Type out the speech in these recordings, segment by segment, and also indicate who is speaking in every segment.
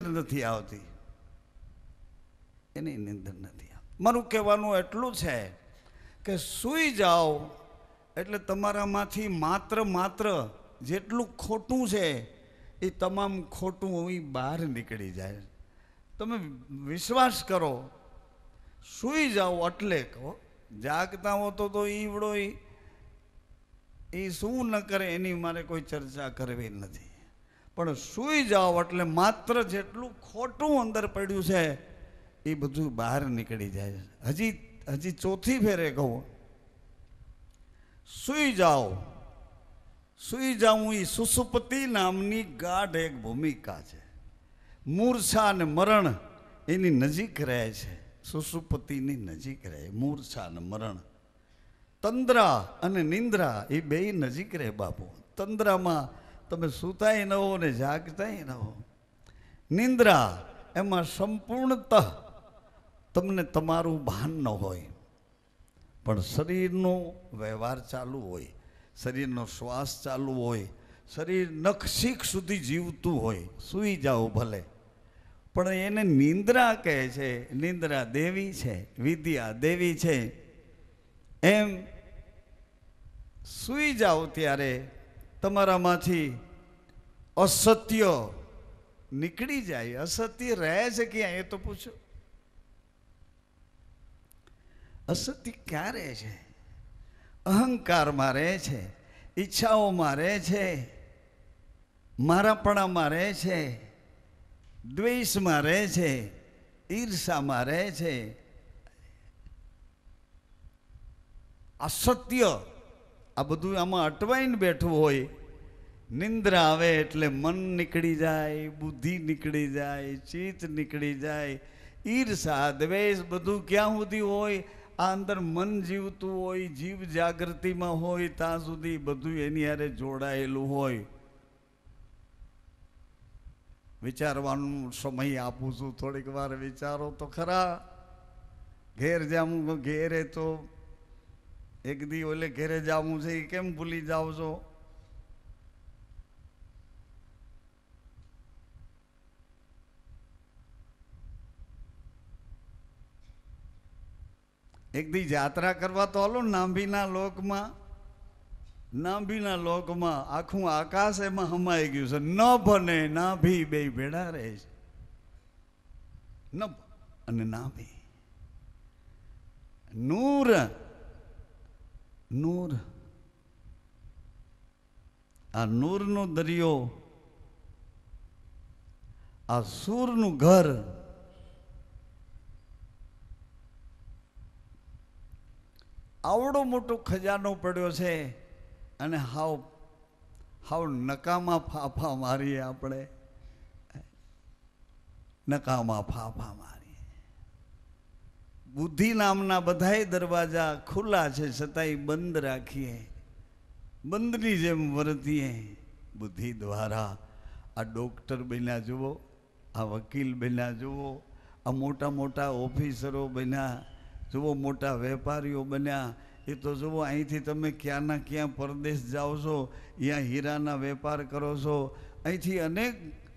Speaker 1: નથી આવતી, એની નિંદર નથી આવતી. મારું કહેવાનું એટલું છે કે સૂઈ જાઓ એટલે તમારામાંથી માત્ર જેટલું ખોટું છે એ તમામ ખોટું એ બહાર નીકળી જાય. તમે વિશ્વાસ કરો, સૂઈ જાઓ એટલે કહો. જાગતા હો તો ઈવડો એ શું ન કરે એની મારે કોઈ ચર્ચા કરવી નથી, પણ સૂઈ જાઓ એટલે માત્ર જેટલું ખોટું અંદર પડ્યું છે એ બધું બહાર નીકળી જાય. હજી ચોથી ફેરે કહું, સૂઈ જાઓ. સૂઈ જાઉં એ સુસુપ્તિ નામની ગાઢ એક ભૂમિકા છે. મૂર્છા અને મરણ એની નજીક રહે છે, સુસુપ્તિની નજીક રહે. મૂર્છા અને મરણ, તંદ્રા અને નિંદ્રા એ બે નજીક રહે બાપુ. તંદ્રામાં તમે સૂતાય ન હો ને જાગતાય ન હો. નિંદ્રા એમાં સંપૂર્ણતઃ તમને તમારું ભાન ન હોય, પણ શરીરનો વ્યવહાર ચાલુ હોય, શરીરનો શ્વાસ ચાલુ હોય, શરીર નખશીખ સુધી જીવતું હોય. સૂઈ જાઓ ભલે, પણ એને નિંદ્રા કહે છે. નિંદ્રા દેવી છે, વિદ્યા દેવી છે. એમ સૂઈ જાઓ ત્યારે તમારામાંથી અસત્ય નીકળી જાય. અસત્ય રહે છે ક્યાં એ તો પૂછો. અસત્ય ક્યાં રહે છે? અહંકારમાં રહે છે, ઈચ્છાઓમાં રહે છે, મારાપણામાં રહે છે, દ્વેષમાં રહે છે, ઈર્ષામાં રહે છે. અસત્ય આ બધું આમાં અટવાઈને બેઠું હોય. નિંદ્રા આવે એટલે મન નીકળી જાય, બુદ્ધિ નીકળી જાય, ચિત્ત નીકળી જાય. ઈર્ષા દ્વેષ બધું ક્યાં સુધી હોય? આ અંદર મન જીવતું હોય, જીવ જાગૃતિમાં હોય ત્યાં સુધી બધું એની હારે જોડાયેલું હોય. વિચારવાનું સમય આપું છું, થોડીક વાર વિચારો તો ખરા. ઘેર જામું, ઘેરે તો એક દી ઓલે ઘેરે જાવું છે એ કેમ ભૂલી જાઓ છો? એક દી યાત્રા કરવા તો હાલો. નાભીના લોકમાં આખું આકાશ એમાં હમાઈ ગયું છે. નભ અને નાભી બે ભેળા રહે છે. નભ અને નાભી. નૂર આ નૂરનો દરિયો, આ સૂરનું ઘર, આવડો મોટો ખજાનો પડ્યો છે અને હાવ નકામા ફાફા મારીએ આપણે. નકામા ફાફા મારીએ. બુદ્ધિ નામના બધાય દરવાજા ખુલ્લા છે છતાંય બંધ રાખીએ, બંધની જેમ વર્તીએ. બુદ્ધિ દ્વારા આ ડૉક્ટર બન્યા જુઓ, આ વકીલ બન્યા જુઓ, આ મોટા મોટા ઓફિસરો બન્યા જુઓ, મોટા વેપારીઓ બન્યા. એ તો જુઓ, અહીંથી તમે ક્યાંના ક્યાં પરદેશ જાઓ છો, અહીંયા હીરાના વેપાર કરો છો. અહીંથી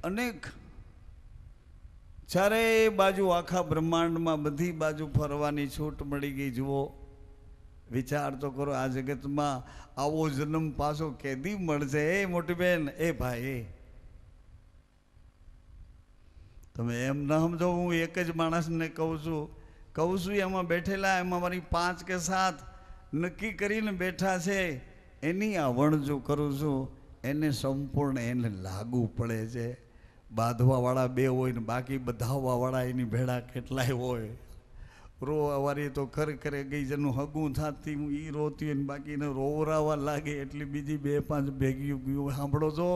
Speaker 1: અનેક ચારે બાજુ આખા બ્રહ્માંડમાં બધી બાજુ ફરવાની છૂટ મળી ગઈ. જુઓ, વિચાર તો કરો. આ જગતમાં આવો જન્મ પાછો કેદી મળશે? એ મોટી બેન, એ ભાઈ, તમે એમ ન સમજો. હું એક જ માણસને કહું છું એમાં બેઠેલા, એમાં મારી 5 કે 7 નક્કી કરીને બેઠા છે. એની આવણ જો કરું છું, એને સંપૂર્ણ એને લાગુ પડે છે. બાંધવાવાળા 2 હોય ને બાકી બધાવાવાળા એની ભેળા કેટલાય હોય. રોવાવાળી તો ખરે ગઈ જેનું હગું થતી હું એ રોતી હોય ને બાકીને રોવરાવા લાગે એટલી બીજી 2-5 ભેગી ગયું. સાંભળો છો?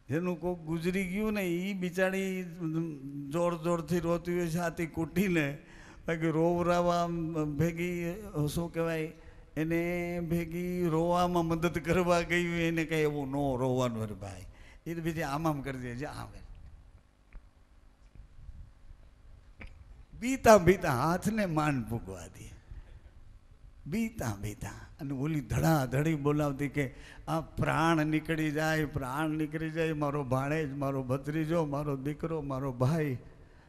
Speaker 1: જેનું કોઈક ગુજરી ગયું ને એ બિચારી જોરથી રોતી હોય, છાતી કૂટીને. બાકી રોવરાવા ભેગી શું કહેવાય, એને ભેગી રોવામાં મદદ કરવા ગઈ હોય એને કંઈ એવું ન રોવાનું. અરે ભાઈ, એ તો બીજી આમ કરી દે છે. આમ બીતા હાથને માન પૂગવા દે. બીતા બીતા અને ઓલી ધડાધડી બોલાવતી કે આ પ્રાણ નીકળી જાય, મારો ભાણેજ, મારો ભત્રીજો, મારો દીકરો, મારો ભાઈ,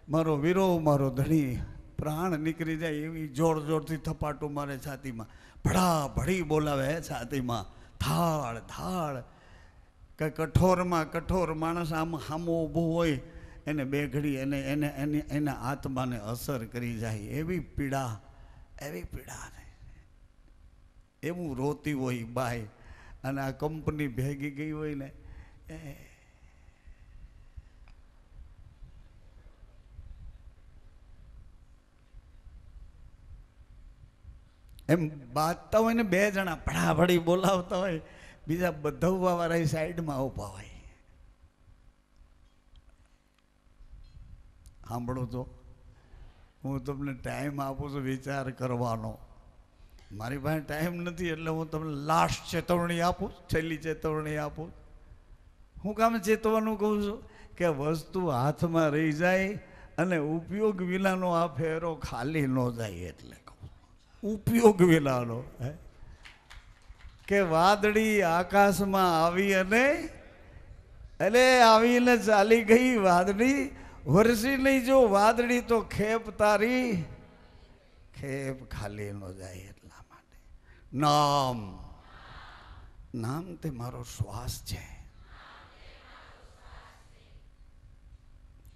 Speaker 1: મારો વીરો, મારો ધણી, પ્રાણ નીકળી જાય એવી જોર જોરથી થપાટું મારે છાતીમાં, ભડાભડી બોલાવે છાતીમાં, થાળ થાળ. કે કઠોરમાં કઠોર માણસ આમ સામો ઊભો હોય એને બે ઘડી એના આત્માને અસર કરી જાય એવી પીડા એવું રોતી હોય બાઈ. અને આ કંપની ભેગી ગઈ હોય ને એમ બાજતા હોય ને, બે જણા ભડાભડી બોલાવતા હોય, બીજા બધવવા વાળા સાઈડમાં ઊભા હોય. સાંભળો તો, હું તમને ટાઈમ આપું છું વિચાર કરવાનો. મારી પાસે ટાઈમ નથી એટલે હું તમને લાસ્ટ ચેતવણી આપું, છેલ્લી ચેતવણી આપું. હું કામ ચેતવાનું કહું છું કે વસ્તુ હાથમાં રહી જાય અને ઉપયોગ વિનાનો આ ફેરો ખાલી ન જાય. એટલે કહું ઉપયોગ વિનાનો કે વાદળી આકાશમાં આવી અને આવીને ચાલી ગઈ વાદળી, વરસી નહીં જો વાદળી તો ખેપ તારી ખેપ ખાલી ન જાય. એટલા માટે નામ તે મારો શ્વાસ છે,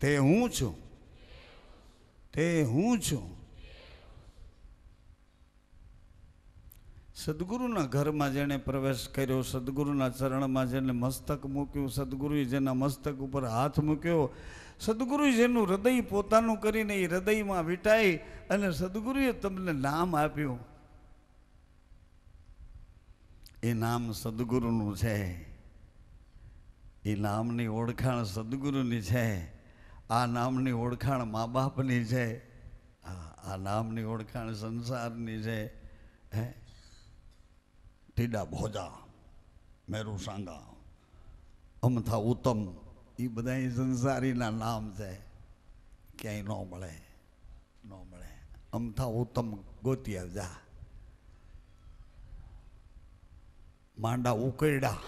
Speaker 1: તે હું છું. સદગુરુના ઘરમાં જેણે પ્રવેશ કર્યો, સદગુરુના ચરણમાં જેને મસ્તક મૂક્યું, સદગુરુએ જેના મસ્તક ઉપર હાથ મૂક્યો, સદગુરુએ જેનું હૃદય પોતાનું કરીને એ હૃદયમાં વીંટાઈ અને સદગુરુએ તમને નામ આપ્યું, એ નામ સદગુરુનું છે. એ નામની ઓળખાણ સદગુરુની છે. આ નામની ઓળખાણ મા બાપની છે. આ નામની ઓળખાણ સંસારની છે. ટીડા ભોજા, મેરુ સાંગા, અમથા ઉત્તમ, એ બધા સંસારીના નામ છે. ક્યાંય ન મળે. અમથા ઉત્તમ ગોતી આવજા. માંડા ઉકેડા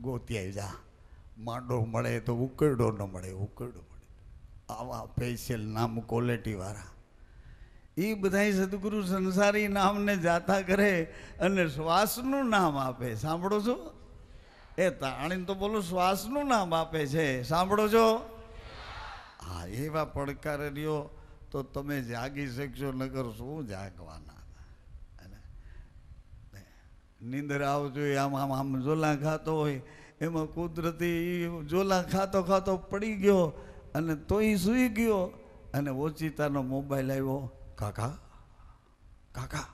Speaker 1: ગોતી આવજા. માંડો મળે તો ઉકેડો ન મળે, ઉકેડો મળે. આવા સ્પેશિયલ નામ ક્વોલિટી વાળા એ બધા સદગુરુ સંસારી નામને જાતા કરે અને શ્વાસનું નામ આપે. સાંભળો છો? એ તાણીને તો બોલો, શ્વાસનું નામ આપે છે. સાંભળો છો? હા, એવા પડકાર રહ્યો તો તમે જાગી શકશો, નકર શું જાગવાના. નીંદર આવજો આમ ઝોલા ખાતો હોય, એમાં કુદરતી ઝોલા ખાતો પડી ગયો અને તોય સૂઈ ગયો અને ઓચિતાનો મોબાઈલ આવ્યો, કાકા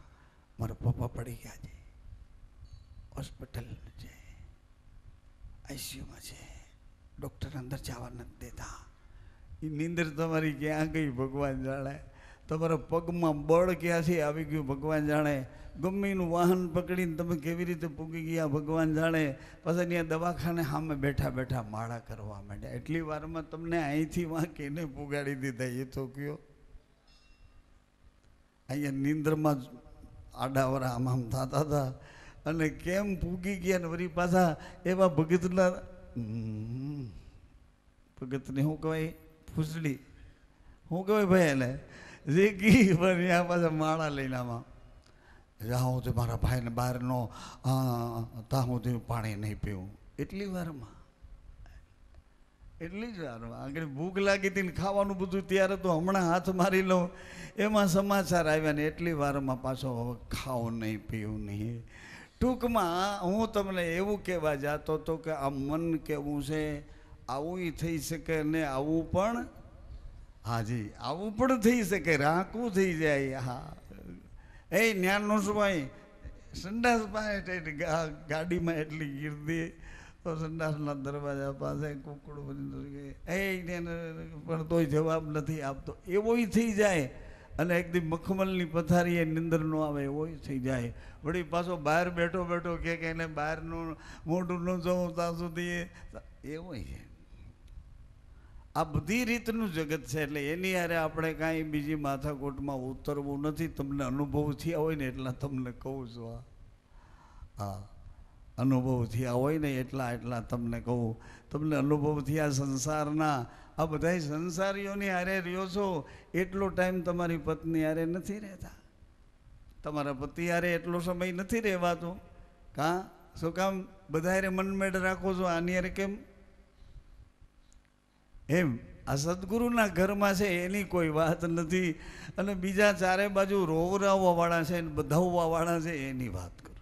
Speaker 1: મારા પપ્પા પડી ગયા છે, હોસ્પિટલ છે, આઈસીયુમાં છે, ડૉક્ટર અંદર જવા નથી દેતા. એ નીંદર તમારી ક્યાં ગઈ ભગવાન જાણે. તમારા પગમાં બળ ક્યાંથી આવી ગયું ભગવાન જાણે. ગમ્મીનું વાહન પકડીને તમે કેવી રીતે પૂગી ગયા ભગવાન જાણે. પછી ત્યાં દવાખાને સામે બેઠા માળા કરવા માંડ્યા. એટલી વારમાં તમને અહીંથી વાં કેને પુગાડી દીધા એ તો કયો. અહીંયા નીંદરમાં આડાવરા આમ થતા હતા અને કેમ પૂગી ગયા ને વળી પાછા એવા ભગતની શું કહેવાય, ફૂસડી શું કહેવાય ભાઈ એને, જે કી ત્યાં પાછા માળા લઈને આમાં જાઉં તો મારા ભાઈને બહારનો ત્યાં હું પાણી નહીં પીવું. એટલી વારમાં આગળ ભૂખ લાગી હતી ને ખાવાનું બધું ત્યારે તો હમણાં હાથ મારી લઉં એમાં સમાચાર આવ્યા ને એટલી વારમાં પાછો હવે ખાવું નહીં પીવું નહીં. ટૂંકમાં હું તમને એવું કહેવા જતો હતો કે આ મન કેવું છે, આવું થઈ શકે ને આવું પણ, હાજી આવું પણ થઈ શકે, રાકું થઈ જાય. હા, એ જ્ઞાનનું શું ભાઈ, સંડાસ પાસે ગાડીમાં એટલી ગીરદી તો સંડાસના દરવાજા પાસે કુકડું બધું પણ તોય જવાબ નથી આપતો, એવોય થઈ જાય. અને એકદમ મખમલની પથારી એ નિંદર ન આવે એવોય થઈ જાય. વળી પાછો બહાર બેઠો કે એને બહારનું મોઢું ન જોઉં ત્યાં સુધી એવોય છે. આ બધી રીતનું જગત છે. એટલે એની હારે આપણે કાંઈ બીજી માથાકોટમાં ઉતરવું નથી. તમને અનુભવ થયા હોય ને એટલા તમને કહું છું. હા, અનુભવ થયા હોય ને એટલા તમને કહું. તમને અનુભવ થયા સંસારના. આ બધા સંસારીઓની હારે રહ્યો છો એટલો ટાઈમ તમારી પત્ની હારે નથી રહેતા. તમારા પતિ હારે એટલો સમય નથી રહેવાતો. કાં શું કામ બધા હારે મનમેળ રાખો છો? આની હારે કેમ? એમ આ સદગુરુના ઘરમાં છે એની કોઈ વાત નથી. અને બીજા ચારે બાજુ રોવરાવવાવાળા છે ને બધાવવાવાળા છે એની વાત કરો.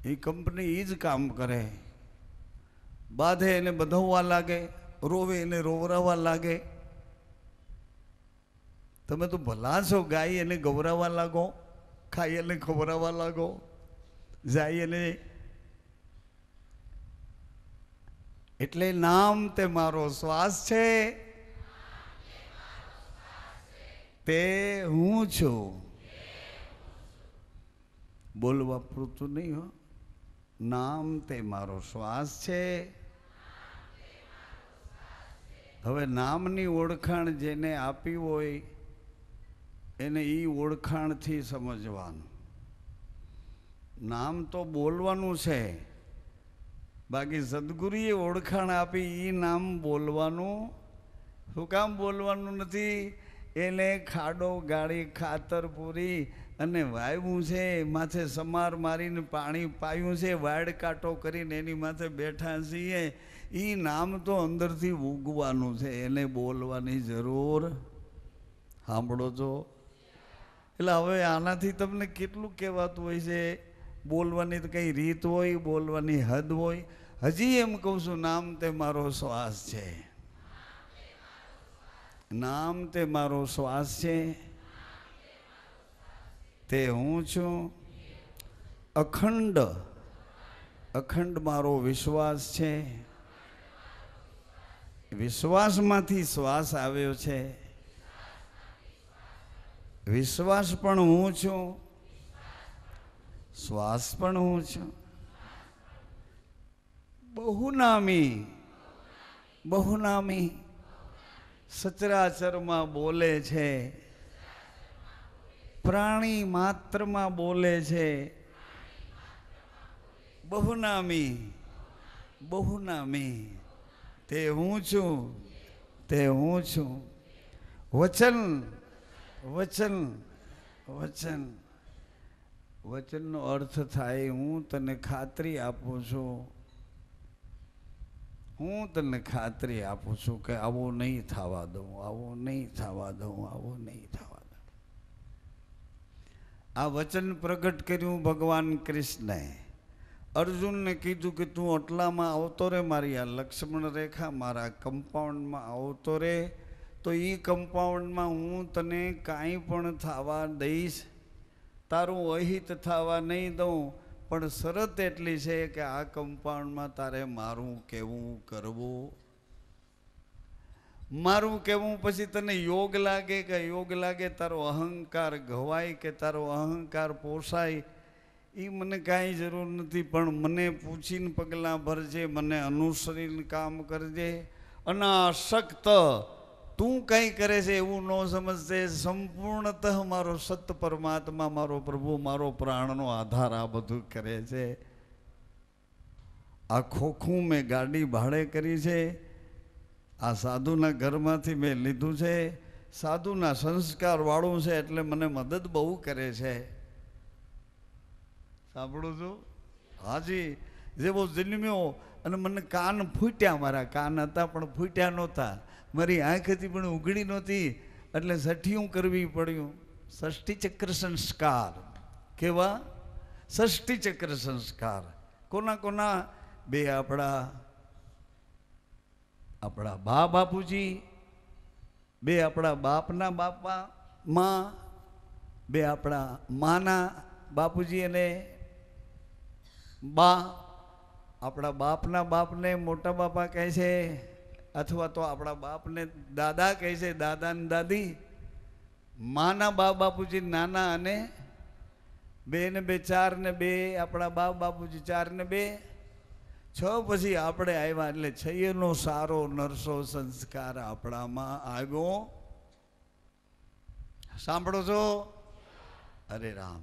Speaker 1: એ કંપની એ જ કામ કરે. બાંધે એને બધાવવા લાગે, રોવે એને રોવરાવવા લાગે. તમે તો ભલા છો. ગાય એને ગૌરાવવા લાગો, ખાઈ એને ખવડાવવા લાગો, જાય એને. એટલે નામ તે મારો શ્વાસ છે, તે હું છું. બોલવા પૂરતું નહીં હો. નામ તે મારો શ્વાસ છે. હવે નામની ઓળખાણ જેને આપી હોય એને એ ઓળખાણથી સમજવાનું. નામ તો બોલવાનું છે, બાકી સદગુરુએ ઓળખાણ આપી એ નામ બોલવાનું. શું કામ બોલવાનું નથી? એને ખાડો ગાળી ખાતર પૂરી અને વાવ્યું છે, માથે સમાર મારીને પાણી પાયું છે, વાડ કાંટો કરીને એની માથે બેઠા છીએ. એ નામ તો અંદરથી ઉગવાનું છે, એને બોલવાની જરૂર. સાંભળો છો? એટલે હવે આનાથી તમને કેટલું કહેવાતું હોય છે? બોલવાની તો કંઈ રીત હોય, બોલવાની હદ હોય. હજી એમ કહું છું, નામ તે મારો શ્વાસ છે. નામ તે મારો શ્વાસ છે, તે હું છું. અખંડ અખંડ મારો વિશ્વાસ છે. વિશ્વાસમાંથી શ્વાસ આવ્યો છે. વિશ્વાસ પણ હું છું, શ્વાસ પણ હું છું. બહુનામી બહુનામી સચરાચરમાં બોલે છે, પ્રાણી માત્રમાં બોલે છે. બહુનામી બહુનામી તે હું છું, તે હું છું. વચન વચન વચન વચનનો અર્થ થાય હું તને ખાતરી આપું છું. હું તને ખાતરી આપું છું કે આવું નહીં થવા દઉં, આવું નહીં થવા દઉં, આવું નહીં થવા દઉં. આ વચન પ્રગટ કર્યું ભગવાન કૃષ્ણએ. અર્જુનને કીધું કે તું આટલામાં આવતો રે, મારી આ લક્ષ્મણ રેખા મારા કમ્પાઉન્ડમાં આવતો રે, તો એ કમ્પાઉન્ડમાં હું તને કાંઈ પણ થવા દઈશ, તારું અહિત થવા નહીં દઉં. પણ શરત એટલી છે કે આ કમ્પાઉન્ડમાં તારે મારું કહેવું કરવું. મારું કહેવું પછી તને યોગ લાગે કે યોગ લાગે, તારો અહંકાર ઘવાય કે તારો અહંકાર પોસાય, એ મને કાંઈ જરૂર નથી. પણ મને પૂછીને પગલાં ભરજે, મને અનુસરીને કામ કરજે. અનાસક્ત તું કંઈ કરે છે એવું ન સમજશે. સંપૂર્ણતઃ મારો સત પરમાત્મા, મારો પ્રભુ, મારો પ્રાણનો આધાર આ બધું કરે છે. આ ખોખું મેં ગાડી ભાડે કરી છે, આ સાધુના ઘરમાંથી મેં લીધું છે. સાધુના સંસ્કાર વાળું છે એટલે મને મદદ બહુ કરે છે. સાંભળું છું? હાજી. જેવો જન્મ્યો અને મને કાન ફૂટ્યા, મારા કાન હતા પણ ફૂટ્યા નહોતા, મારી આંખ હતી પણ ઉઘડી નહોતી, એટલે સઠિયું કરવી પડ્યું. ષષ્ઠી ચક્ર સંસ્કાર. કેવા? ષષ્ઠી ચક્ર સંસ્કાર. કોના કોના? બે આપણા બા બાપુજી, બે આપણા બાપના બાપા માં, બે આપણા માના બાપુજી અને બા. આપણા બાપના બાપને મોટા બાપા કહે છે, અથવા તો આપણા બાપને દાદા કહે છે, દાદા ને દાદી. માના બા બાપુજી નાના અને બે ને બે ચાર ને બે, આપણા બા બાપુજી ચાર ને બે પછી આપણે આવ્યા એટલે છયનો સારો નરસો સંસ્કાર આપણામાં આવ્યો. સાંભળો છો? અરે રામ.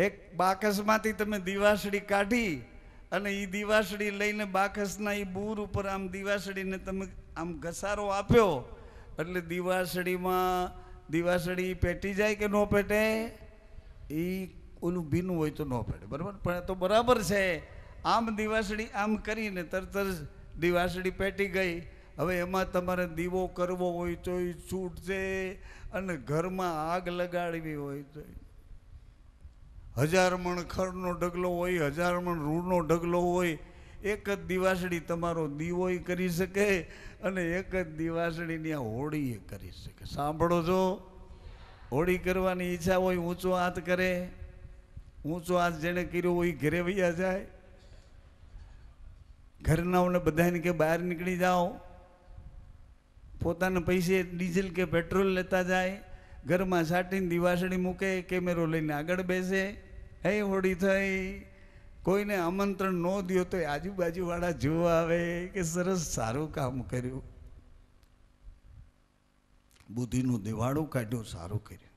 Speaker 1: એક બાકસમાંથી તમે દીવાસળી કાઢી અને એ દીવાસળી લઈને બાકસના એ બૂર ઉપર આમ દીવાસળીને તમે આમ ઘસારો આપ્યો એટલે દીવાસળી પેટી જાય કે ન પેટે? એ ઓલું ભીનું હોય તો ન પેટે, બરાબર? પણ તો બરાબર છે. આમ દીવાસળી આમ કરીને તરત જ દીવાસળી પેટી ગઈ. હવે એમાં તમારે દીવો કરવો હોય તો એ છૂટશે, અને ઘરમાં આગ લગાડવી હોય તો 1000 મણ ખડનો ઢગલો હોય, 1000 મણ રૂનો ઢગલો હોય, એક જ દીવાસળી તમારો દીવોય કરી શકે અને એક જ દીવાસળીની આ હોળી કરી શકે. સાંભળો છો? હોળી કરવાની ઈચ્છા હોય ઊંચો હાથ કરે. ઊંચો હાથ જેને કર્યો હોય ઘરે વૈયા જાય. ઘરનાઓને બધાને કે બહાર નીકળી જાઓ, પોતાના પૈસે ડીઝલ કે પેટ્રોલ લેતા જાય, ઘરમાં સાટીને દીવાસળી મૂકે, કેમેરો લઈને આગળ બેસે. હે હોળી થઈ. કોઈને આમંત્રણ ન દો તો આજુબાજુવાળા જોવા આવે કે સરસ સારું કામ કર્યું, બુદ્ધિનું દિવાળું કાઢ્યું, સારું કર્યું.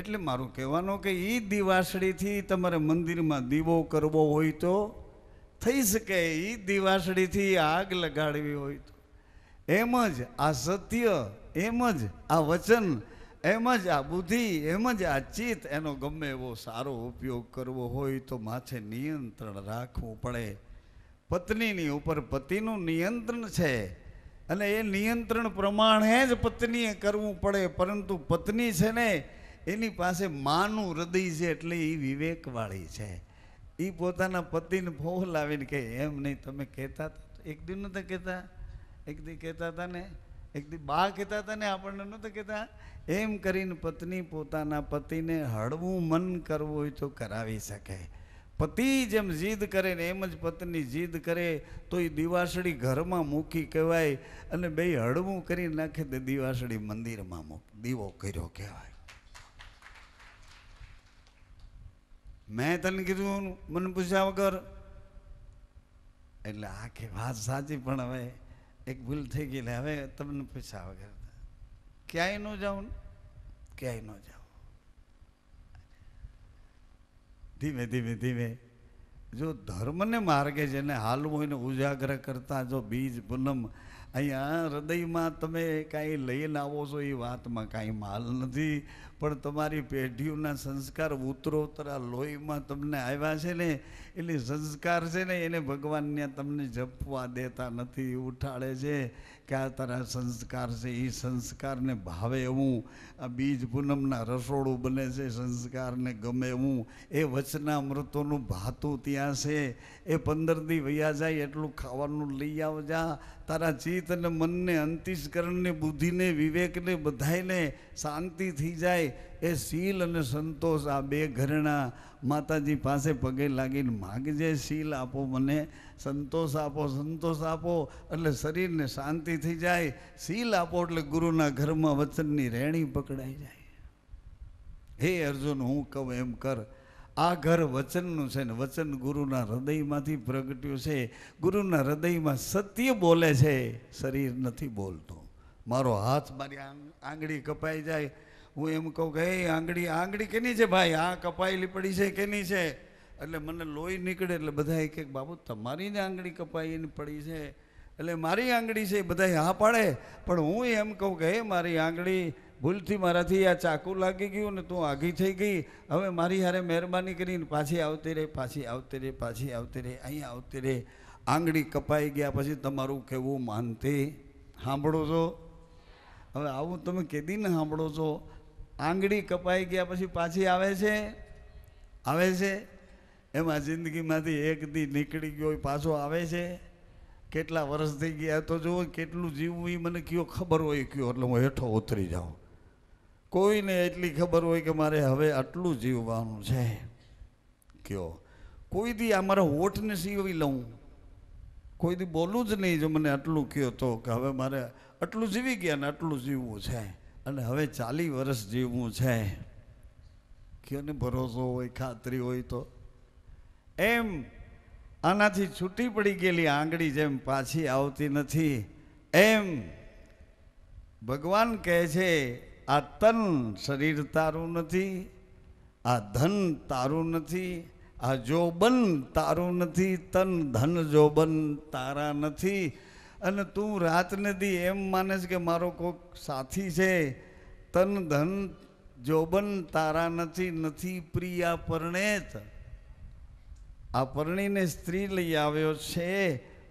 Speaker 1: એટલે મારું કહેવાનું કે એ દીવાસળીથી તમારે મંદિરમાં દીવો કરવો હોય તો થઈ શકે. એ દીવાસળીથી આગ લગાડવી હોય તો એમ જ આ સત્ય, એમ જ આ વચન, એમ જ આ બુદ્ધિ, એમ જ આ ચિત્ત, એનો ગમે એવો સારો ઉપયોગ કરવો હોય તો માથે નિયંત્રણ રાખવું પડે. પત્નીની ઉપર પતિનું નિયંત્રણ છે અને એ નિયંત્રણ પ્રમાણે જ પત્નીએ કરવું પડે. પરંતુ પત્ની છે ને એની પાસે માનું હૃદય છે એટલે એ વિવેકવાળી છે. એ પોતાના પતિને ફોહ લાવીને કે એમ નહીં, તમે કહેતા એક દિન નહોતા કહેતા, એક દી કહેતા હતા ને, એક દી બા કહેતા હતા ને, આપણને નહોતા કહેતા. એમ કરીને પત્ની પોતાના પતિને હળવું મન કરવું હોય તો કરાવી શકે. પતિ જેમ જીદ કરે ને એમ જ પત્ની જીદ કરે તો એ દીવાસળી ઘરમાં મૂકી કહેવાય, અને બે હળવું કરી નાખે તો દીવાસળી મંદિરમાં દીવો કર્યો કહેવાય. મેં તને કીધું મને પૂછ્યા વગર, એટલે આખી વાત સાચી, પણ હવે એક ભૂલ થઈ ગઈ. હવે તમને પૂછ્યા વગર ક્યાંય ન જાઉં, ક્યાંય ન જાઉં. ધીમે ધીમે ધીમે જો ધર્મને માર્ગે જેને હાલવું હોય ને ઉજાગર કરતા જો બીજ પૂનમ અહીંયા હૃદયમાં તમે કાંઈ લઈને આવો છો એ વાતમાં કાંઈ માલ નથી, પણ તમારી પેઢીઓના સંસ્કાર ઉત્તરોત્તર લોહીમાં તમને આવ્યા છે ને, એટલે સંસ્કાર છે ને એને ભગવાનને તમને જપવા દેતા નથી. ઉઠાડે છે કે આ તારા સંસ્કાર છે, એ સંસ્કારને ભાવે એવું આ બીજ પૂનમના રસોડું બને છે. સંસ્કારને ગમે એવું એ વચનામૃતોનું ભાતું ત્યાં છે. એ 15 દી વૈયા જાય એટલું ખાવાનું લઈ આવજા. તારા ચિત્ત અને મનને, અંતઃકરણને, બુદ્ધિને, વિવેકને બધાયને શાંતિ થઈ જાય. એ શીલ અને સંતોષ આ બે ઘરેણા માતાજી પાસે પગે લાગીને માગજે. શીલ આપો મને, સંતોષ આપો, સંતોષ આપો એટલે શરીરને શાંતિ થઈ જાય. શીલ આપો એટલે ગુરુના ઘરમાં વચનની રેણી પકડાઈ જાય. હે અર્જુન, હું કહું એમ કર. આ ઘર વચનનું છે ને વચન ગુરુના હૃદયમાંથી પ્રગટ્યું છે. ગુરુના હૃદયમાં સત્ય બોલે છે, શરીર નથી બોલતું. મારો હાથ, મારી આંગળી કપાઈ જાય, હું એમ કહું કે હે આંગળી કેની છે ભાઈ? આ કપાયેલી પડી છે કેની છે? એટલે મને લોહી નીકળે એટલે બધા કે બાબુ તમારી જ આંગળી કપાઈને પડી છે, એટલે મારી આંગળી છે. બધા હા પાડે, પણ હું એમ કહું કે હે મારી આંગળી ભૂલથી મારાથી આ ચાકુ લાગી ગયું ને તું આઘી થઈ ગઈ, હવે મારી હારે મહેરબાની કરીને પાછી આવતી રહે, પાછી આવતી રહે, પાછી આવતી રહે, અહીંયા આવતી રહે. આંગળી કપાઈ ગયા પછી તમારું કહેવું માનતી સાંભળો છો? હવે આવું તમે કેદી ને સાંભળો છો? આંગળી કપાઈ ગયા પછી પાછી આવે છે, આવે છે. એમાં જિંદગીમાંથી એક દી નીકળી ગયો પાછો આવે છે. કેટલા વર્ષ થઈ ગયા તો જુઓ, કેટલું જીવવું એ મને કયો ખબર હોય કયો, એટલે હું હેઠો ઉતરી જાઉં. કોઈને એટલી ખબર હોય કે મારે હવે આટલું જીવવાનું છે કયો. કોઈ દી આ મારા હોઠને સીવી લઉં, કોઈ દી બોલું જ નહીં જો મને આટલું કયો તો કે હવે મારે આટલું જીવી ગયા ને આટલું જીવવું છે. અને હવે 40 વર્ષ જીવવું છે, કયોને ભરોસો હોય, ખાતરી હોય તો. એમ આનાથી છૂટી પડી ગયેલી આંગળી જેમ પાછી આવતી નથી, એમ ભગવાન કહે છે આ તન શરીર તારું નથી, આ ધન તારું નથી, આ જોબન તારું નથી, તન ધન જોબન તારા નથી. અને તું રાત નથી એમ માનેશ કે મારો કોઈક સાથી છે, તન ધન જોબન તારા નથી, નથી પ્રિયા પરણેત. આ પરણીને સ્ત્રી લઈ આવ્યો છે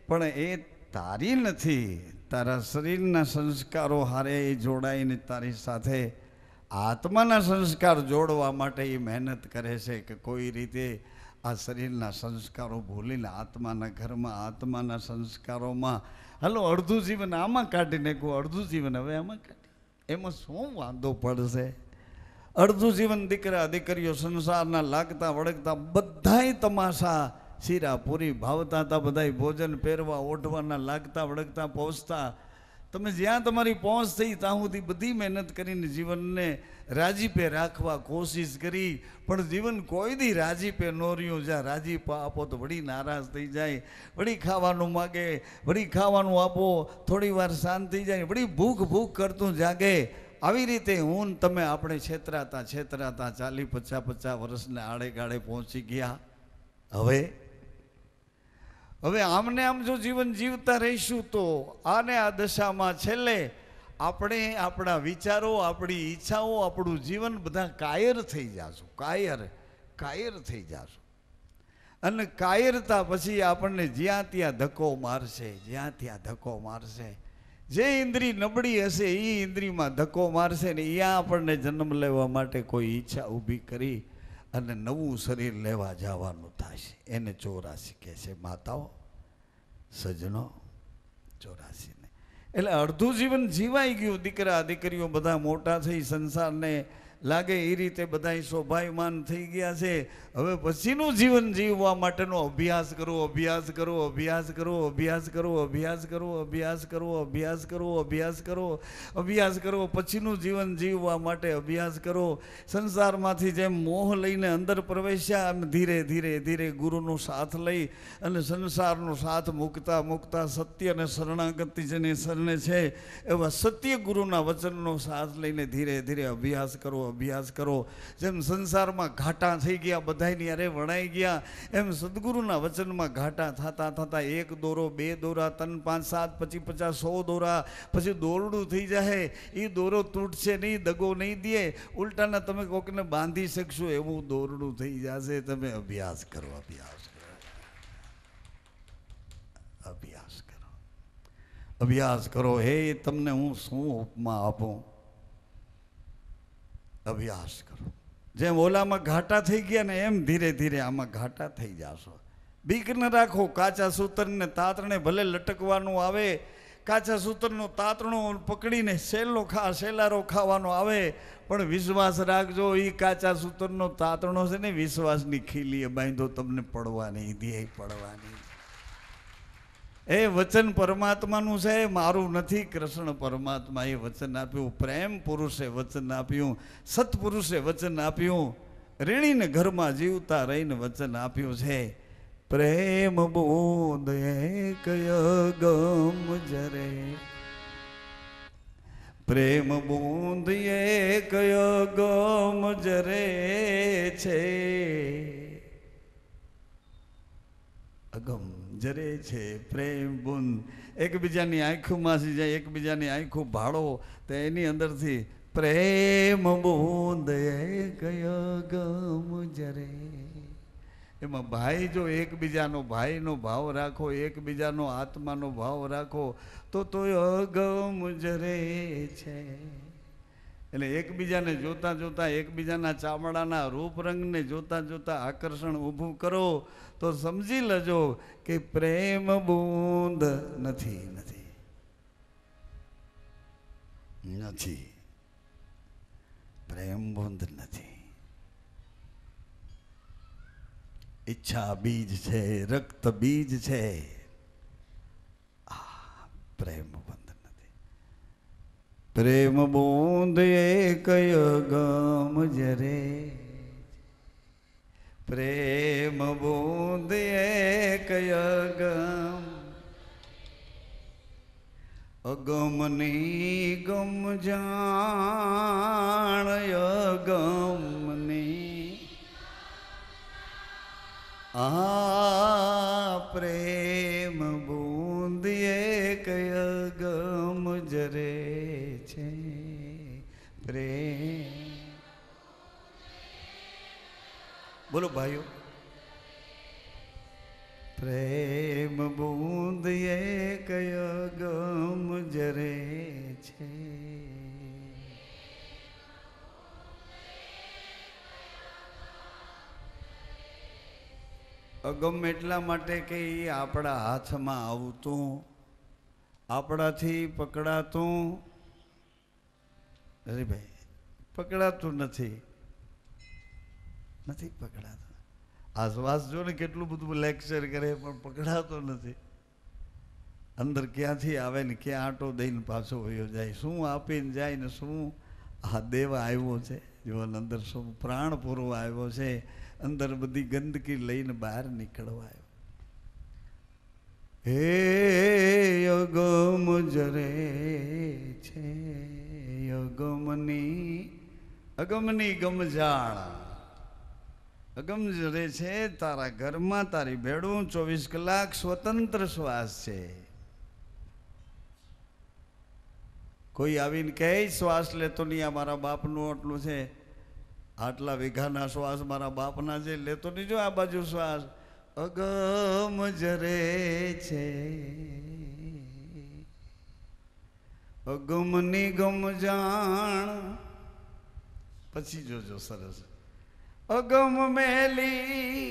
Speaker 1: પણ એ તારી નથી, તારા શરીરના સંસ્કારો હારે એ જોડાઈને તારી સાથે આત્માના સંસ્કાર જોડવા માટે એ મહેનત કરે છે કે કોઈ રીતે આ શરીરના સંસ્કારો ભૂલીને આત્માના ઘરમાં, આત્માના સંસ્કારોમાં, હાલો અડધું જીવન આમાં કાઢી નાખવું, અડધું જીવન હવે આમાં કાઢી, એમાં શું વાંધો પડશે? અડધું જીવન દીકરા દીકરીઓ સંસારના લાગતા વળગતા બધાય તમાશા, શીરા પૂરી ભાવતા હતા, બધાય ભોજન પહેરવા ઓઢવાના લાગતા વળગતા પહોંચતા. તમે જ્યાં તમારી પહોંચ થઈ ત્યાં સુધી બધી મહેનત કરીને જીવનને રાજીપે રાખવા કોશિશ કરી, પણ જીવન કોઈ દી રાજીપે ન રહ્યું. જ્યાં રાજીપા આપો તો વળી નારાજ થઈ જાય, વળી ખાવાનું માગે, વળી ખાવાનું આપો, થોડી વાર શાંત થઈ જાય, વળી ભૂખ ભૂખ કરતું જાગે. આવી રીતે હું તમે આપણે છેતરાતા 40-50 વર્ષને આડે ગાળે પહોંચી ગયા. હવે આમને આમ જો જીવન જીવતા રહીશું તો આને આ દશામાં છેલ્લે આપણે આપણા વિચારો, આપણી ઈચ્છાઓ, આપણું જીવન બધા કાયર થઈ જાશું, કાયર થઈ જાશું. અને કાયરતા પછી આપણને જ્યાં ત્યાં ધક્કો મારશે, જે ઇન્દ્રિય નબળી હશે એ ઇન્દ્રિયમાં ધક્કો મારશે ને અહીંયા આપણને જન્મ લેવા માટે કોઈ ઈચ્છા ઊભી કરી અને નવું શરીર લેવા જવાનું થશે. એને 84 કહે છે માતાઓ, સજનો, 84 ને. એટલે અડધું જીવન જીવાઈ ગયું. દીકરા દીકરીઓ બધા મોટા થઈ સંસારને લાગે એ રીતે બધા શોભાયમાન થઈ ગયા છે. હવે પછીનું જીવન જીવવા માટેનો અભ્યાસ કરો. પછીનું જીવન જીવવા માટે અભ્યાસ કરો. સંસારમાંથી જેમ મોહ લઈને અંદર પ્રવેશ્યા એમ ધીરે ધીરે ગુરુનો સાથ લઈ અને સંસારનો સાથ મૂકતા સત્ય અને શરણાગતિ જેને શરણે છે એવા સત્ય ગુરુના વચનનો સાથ લઈને ધીરે ધીરે અભ્યાસ કરો. જેમ સંસારમાં ઘાટા થઈ ગયા, બધાની અરે વણાઈ ગયા, એમ સદગુરુના વચનમાં ઘાટા થતા 1 દોરો 2 દોરા 3 5 7 પછી 50 100 દોરા, પછી દોરડું થઈ જાય. એ દોરો તૂટશે નહીં, દગો નહીં દે, ઉલટાના તમે કોકને બાંધી શકશો એવું દોરડું થઈ જશે. તમે અભ્યાસ કરો. હે તમને હું શું ઉપમા આપું? અભ્યાસ કરો. જેમ ઓલામાં ઘાટા થઈ ગયા ને એમ ધીરે ધીરે આમાં ઘાટા થઈ જશો. બીક ન રાખો. કાચા સૂતરને તાતરણે ભલે લટકવાનું આવે, કાચા સૂતરનો તાતણો પકડીને શેલારો ખાવાનો આવે, પણ વિશ્વાસ રાખજો એ કાચા સૂતરનો તાતણો છે ને વિશ્વાસની ખીલીએ બાંધો, તમને પડવા નહીં દે. એ વચન પરમાત્માનું છે, મારું નથી. કૃષ્ણ પરમાત્માએ વચન આપ્યું, પ્રેમ પુરુષે વચન આપ્યું, સત્પુરુષે વચન આપ્યું, રેણીને ઘરમાં જીવતા રહીને વચન આપ્યું છે. પ્રેમ બૂંદ એક ગમ જરે, પ્રેમ બૂંદ એક ગમ જરે છે, અગમ જરે છે પ્રેમ બુંદ. એકબીજાની આંખોમાં જાય, એકબીજાની આંખો ભાળો તો એની અંદરથી પ્રેમ બુંદ ગમ જરે. એમાં ભાઈ જો એકબીજાનો ભાઈનો ભાવ રાખો, એકબીજાનો આત્માનો ભાવ રાખો તો અગમ જરે છે. એટલે એકબીજાને જોતા એકબીજાના ચામડાના રૂપરંગને જોતા આકર્ષણ ઊભું કરો તો સમજી લેજો કે પ્રેમ બૂંદ નથી. પ્રેમ બૂંદ નથી. ઈચ્છા બીજ છે, રક્ત બીજ છે. પ્રેમ બૂંદ નથી. પ્રેમ બૂંદ એક અગમ જરે, પ્રેમ બૂંદ એક અગમ, અગમની ગમ જાણ અગમની, પ્રેમ બૂંદ એક અગમ જરે છે, પ્રેમ. બોલો ભાઈઓ. પ્રેમ બૂંદ એક અગમ જરે છે, અગમ એટલા માટે કે એ આપણા હાથમાં આવતું, આપણાથી પકડાતું. અરે ભાઈ, પકડાતું નથી, નથી પકડાતું. આ શ્વાસ જો ને કેટલું બધું લેક્ચર કરે પણ પકડાતો નથી. અંદર ક્યાંથી આવે ને ક્યાં આંટો દઈને પાછો વયો જાય, શું આપીને જાય ને શું આ દેવા આવ્યો છે. જો અંદર શું પ્રાણ પૂરવા આવ્યો છે, અંદર બધી ગંદકી લઈને બહાર નીકળવા આવ્યો. હે અગમ જરે છે, અગમની ગમજાણ, અગમ જરે છે તારા ઘરમાં, તારી ભેડું 24 કલાક સ્વતંત્ર શ્વાસ છે. કોઈ આવીને કહે શ્વાસ લેતો નહીં, આ મારા બાપનું આટલું છે, આટલા વીઘાના શ્વાસ મારા બાપના છે, લેતો નહીં જો આ બાજુ શ્વાસ. અગમ જરે છે, અગમની ગમજાણ. પછી જોજો સરસ. અગમ મેલી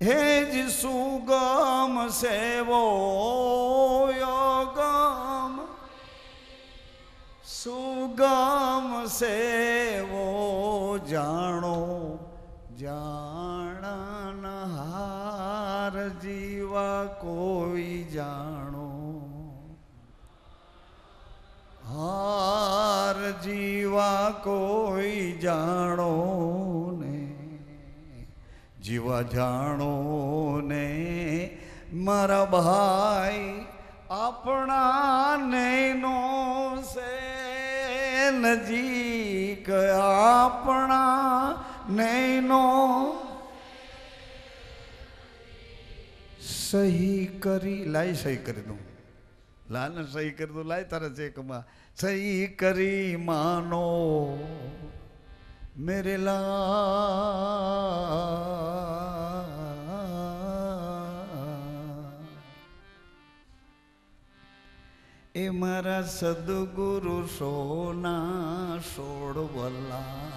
Speaker 1: હેજ સુગમ સેવો, અગમ સુગમ સેવો, જાણો જાણનહાર જીવા કોઈ જાણો, હાર જીવા કોઈ જાણો ને, જીવા જાણો ને મારા ભાઈ, આપણા નૈનો સે નજીક, આપણા નૈનો સહી કરી. લાય સહી કરી દઉં, લાને સહી કરી દઉં, લાય તારા ચેકમાં સહી કરી માનો મેરે એ મારા સદગુરુ સોના સોડવલા,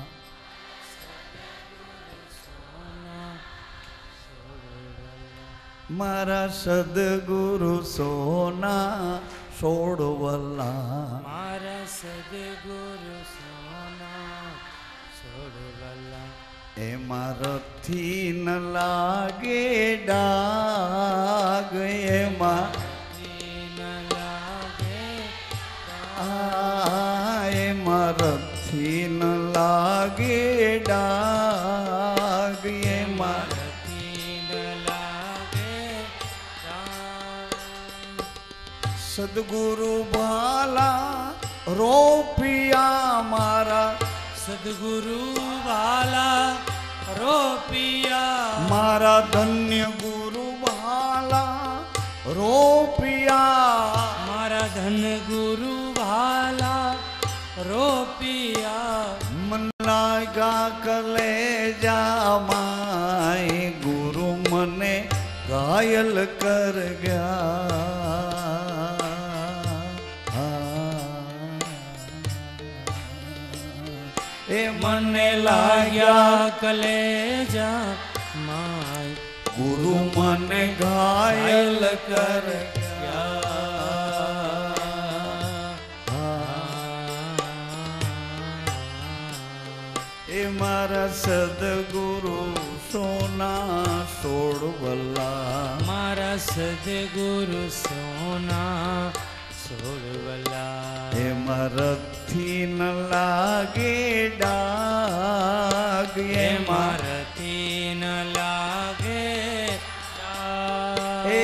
Speaker 1: મારા સદગુરુ સોના સોડવલા,
Speaker 2: મારા સદગુરુ સોના સોડવલા.
Speaker 1: એમાં રથી ન લાગે ડાગ, એમાં એમાં રથી ન લાગે ડાગ, એમાં સદગુરુ ભાલા રોપિયા મારા,
Speaker 2: સદગુરુ ભાલા રોપિયા
Speaker 1: મારા ધન્ય ગુરુ ભાલા રોપિયા,
Speaker 2: મારા ધન ગુરુ ભાલા રોપિયા.
Speaker 1: મન લાગા કલેજા માય, ગુરુ મને ઘાયલ કર ગયા. એ મને લાગ્યા
Speaker 2: કલેજા માય,
Speaker 1: ગુરુ મને ઘાયલ કર ગયા. એ મારા સદગુરુ સોના સોડવલા,
Speaker 2: મારા સદગુરુ સોના સોળવલા
Speaker 1: એમાં રથથી ન લાગે ડાગ, એમાં
Speaker 2: મારથી ન લાગે
Speaker 1: એ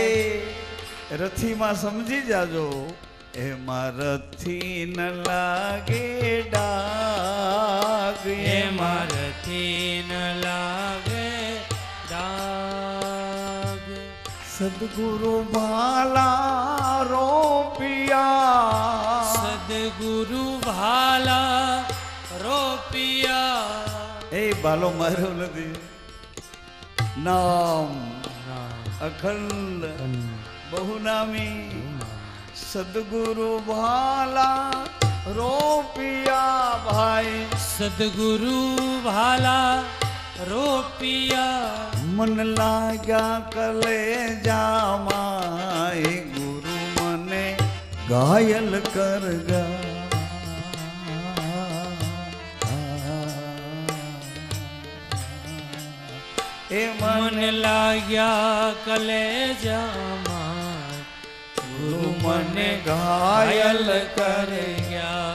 Speaker 1: રથીમાં સમજી જાજો, એમાં રથથી ન લાગે ડાગ,
Speaker 2: મારથી ન લાગે ડાગ.
Speaker 1: સદગુરુ ભાલા રોપિયા,
Speaker 2: સદગુરુ ભાલા રોપિયા
Speaker 1: એ બાલો માર્યો નથી, નામ અખંડ બહુનામી સદગુરુ ભાલા રોપિયા ભાઈ,
Speaker 2: સદગુરુ ભાલા રોપિયા
Speaker 1: મન લાગ્યા કલેજામાં, ગુરુ મને ઘાયલ કરગા. એ
Speaker 2: મન લાગ્યા કલેજામાં, ગુરુ મને ઘાયલ કર ગયા.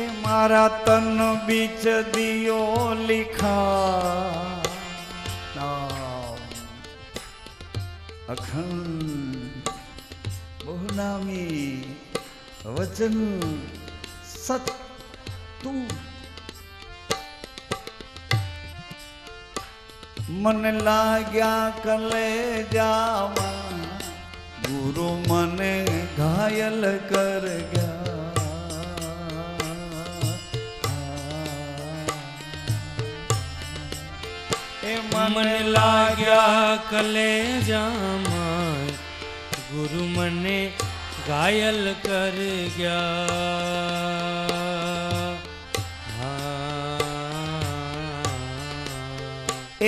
Speaker 1: એ મારા તન બીચ દિયો લીખા, નામ અખંડ બહુનામી વચન સત તું, મન લાગ્યા કલેજામાં, ગુરુ મને ઘાયલ કર ગયા. એ
Speaker 2: મન લાગ્યા કલેજામાં, ગુરુ મને ઘાયલ કર ગયા.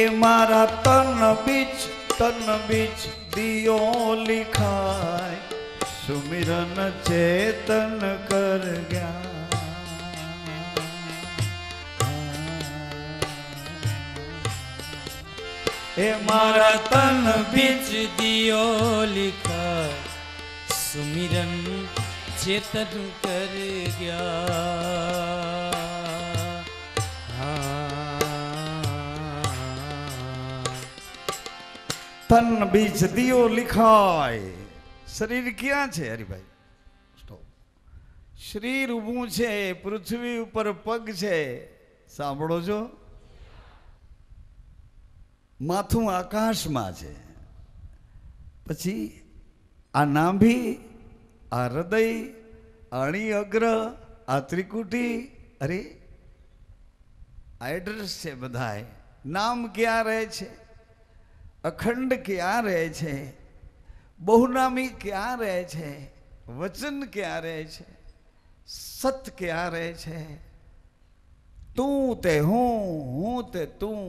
Speaker 1: એ મારા તન બીચ દિયો લીખાય, સુમિરન ચેતન કર ગયા. એ મારા તન
Speaker 2: બીચ દિયો લીખા, સુમિરન ચેતન કર ગયા.
Speaker 1: તન બીજ દિયો લીખાય. શરીર ક્યાં છે હરિભાઈ? સ્ટોપ. શરીર ઊભું છે, પૃથ્વી ઉપર પગ છે, સાંભળો છો? માથું આકાશમાં છે, પછી આ નાભી, આ હૃદય, અણી અગ્ર, આ ત્રિકુટી, અરે આ એડ્રેસ છે બધાય. નામ ક્યાં રહે છે? અખંડ ક્યાં રહે છે? બહુનામી ક્યાં રહે છે? વચન ક્યાં રહે છે? સત ક્યાં રહે છે? તું તે હું તે તું,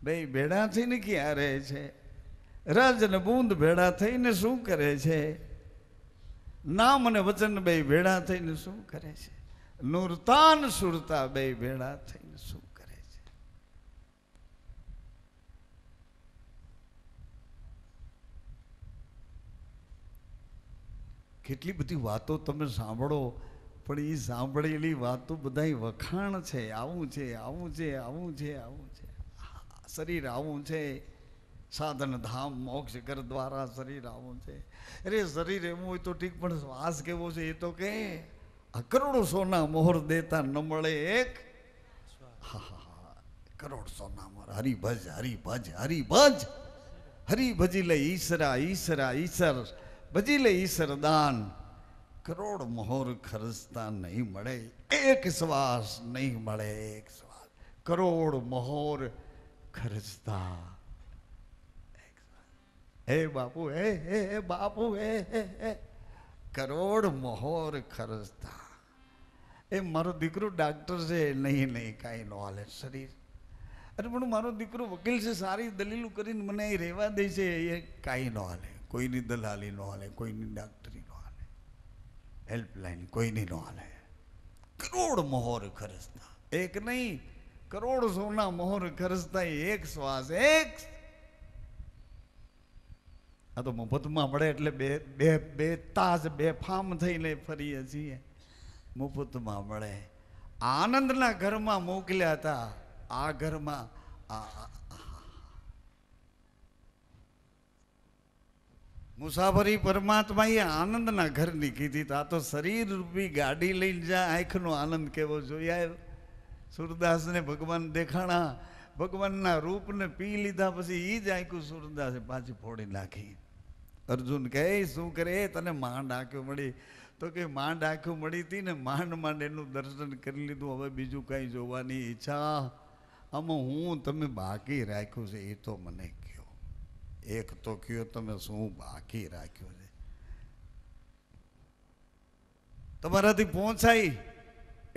Speaker 1: બે ભેડા થઈને ક્યાં રહે છે? રજ ને બૂંદ ભેડા થઈને શું કરે છે? નામ અને વચન બે ભેડા થઈને શું કરે છે? નૂરતાન સુરતા બે ભેડા થઈને શું કરે છે? કેટલી બધી વાતો તમે સાંભળો, પણ એ સાંભળેલી વાતો બધા વખાણ છે. આવું છે, આવું છે, આવું છે, આવું છે, શરીર આવું છે, સાધન ધામ મોક્ષ કર દ્વારા શરીર આવું છે. અરે શરીર એવું હોય તો ઠીક, પણ શ્વાસ કેવો છે એ તો કે. આ કરોડો સોના મોહર દેતા ન મળે એક. કરોડ સોના મોહર. હરિભજ હરિભજ હરિભજ, હરિ ભજી લે ઈશરા ઈશરા ઈશ્વર, ભજી લે ઈશ્વર દાન. કરોડ મોહર ખર્ચતા નહીં મળે એક શ્વાસ, નહીં મળે એક શ્વાસ. કરોડ મોહર ખર્ચતા, હે બાપુ, હે હે બાપુ, હે હે કરોડ મોહર ખર્ચતા. એ મારો દીકરો ડાક્ટર છે, નહીં નહીં કાંઈ ન હાલે શરીર. અરે પણ મારો દીકરો વકીલ છે, સારી દલીલો કરીને મને અહીં રહેવા દે છે, એ કાંઈ ન હાલે. કોઈની દલાલી ન હાલે, કોઈની ડાક્ટરી ન હાલે, હેલ્પલાઇન કોઈની ન હાલે. કરોડ મોહર ખર્ચતા, એક નહીં કરોડ સોના મોહર ખર્ચતા એક શ્વાસ, એક આ તો મફતમાં મળે એટલે બે બે બે તાસ બે ફામ થઈને ફરીએ છીએ. મફતમાં મળે. આનંદના ઘરમાં મોકલ્યા હતા. આ ઘરમાં મુસાફરી પરમાત્માએ આનંદના ઘરની કીધી. આ તો શરીર રૂપી ગાડી લઈને જાય. આંખનો આનંદ કેવો જોયા. સુરદાસને ભગવાન દેખાણા. ભગવાનના રૂપને પી લીધા પછી એ જ આંખું સુરદાસે પાછી ફોડી નાખી. અર્જુન કહે શું કરે તને માંડ આંખો મળી? તો કે માંડ આંખો મળી હતી ને માંડ માંડ એનું દર્શન કરી લીધું. હવે બીજું કાંઈ જોવાની ઈચ્છા આમાં હું તમે બાકી રાખ્યું છે એ તો મને કહો. એક તો કયો તમે શું બાકી રાખ્યું છે? તમારાથી પહોંચાય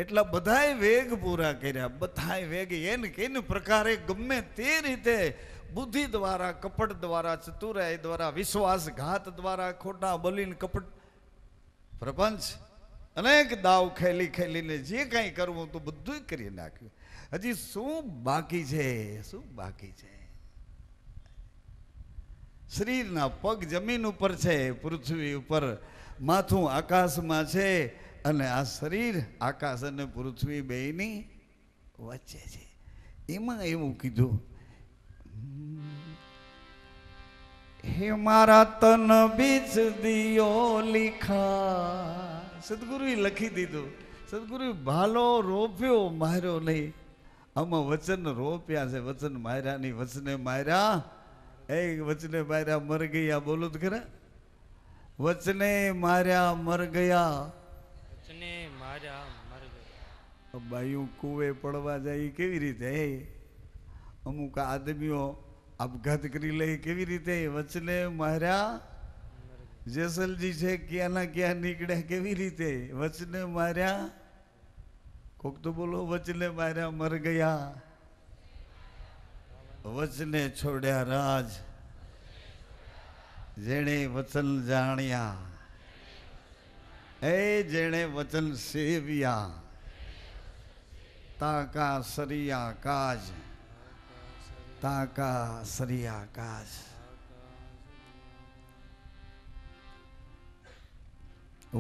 Speaker 1: એટલા બધાય વેગ પૂરા કર્યા. બધાય વેગ એને કેને પ્રકારે ગમે તે રીતે બુદ્ધિ દ્વારા, કપટ દ્વારા, ચતુરાઈ દ્વારા, વિશ્વાસઘાત દ્વારા, ખોટા બલીન કપટ પ્રપંચ અનેક દાવ ખેલી ખેલીને જે કાંઈ કરવું તો બધું કરી નાખ્યું. હજી શું બાકી છે? શું બાકી છે? શરીરના પગ જમીન ઉપર છે, પૃથ્વી ઉપર, માથું આકાશમાં છે અને આ શરીર આકાશ અને પૃથ્વી બેયની વચ્ચે છે. એમાં એવું કીધું હે મારા તન બીજ દિયો લીખા. સદગુરુએ લખી દીધું. સદગુરુએ ભાલો રોપ્યો, માર્યો નહીં. આમાં વચન રોપ્યા છે. વચન માર્યા નહીં. વચને માર્યા વચને માર્યા મર ગયા. બોલો તો ખરા. વચને માર્યા મર ગયા.
Speaker 2: વચને માર્યા મર ગયા.
Speaker 1: બાયું કુવે પડવા જાય કેવી રીતે? અમુક આદમીઓ આપઘાત કરી લે કેવી રીતે? વચને માર્યા. જેસલજી છે ક્યાંના ક્યાં નીકળ્યા કેવી રીતે? વચને માર્યા. કોક તો બોલો. વચને માર્યા મર ગયા. વચને છોડ્યા રાજ. જેણે વચન જાણ્યા જેણે વચન સેવ્યા તાકા સરિયા કાજ. તાકા સરિયા કાજ.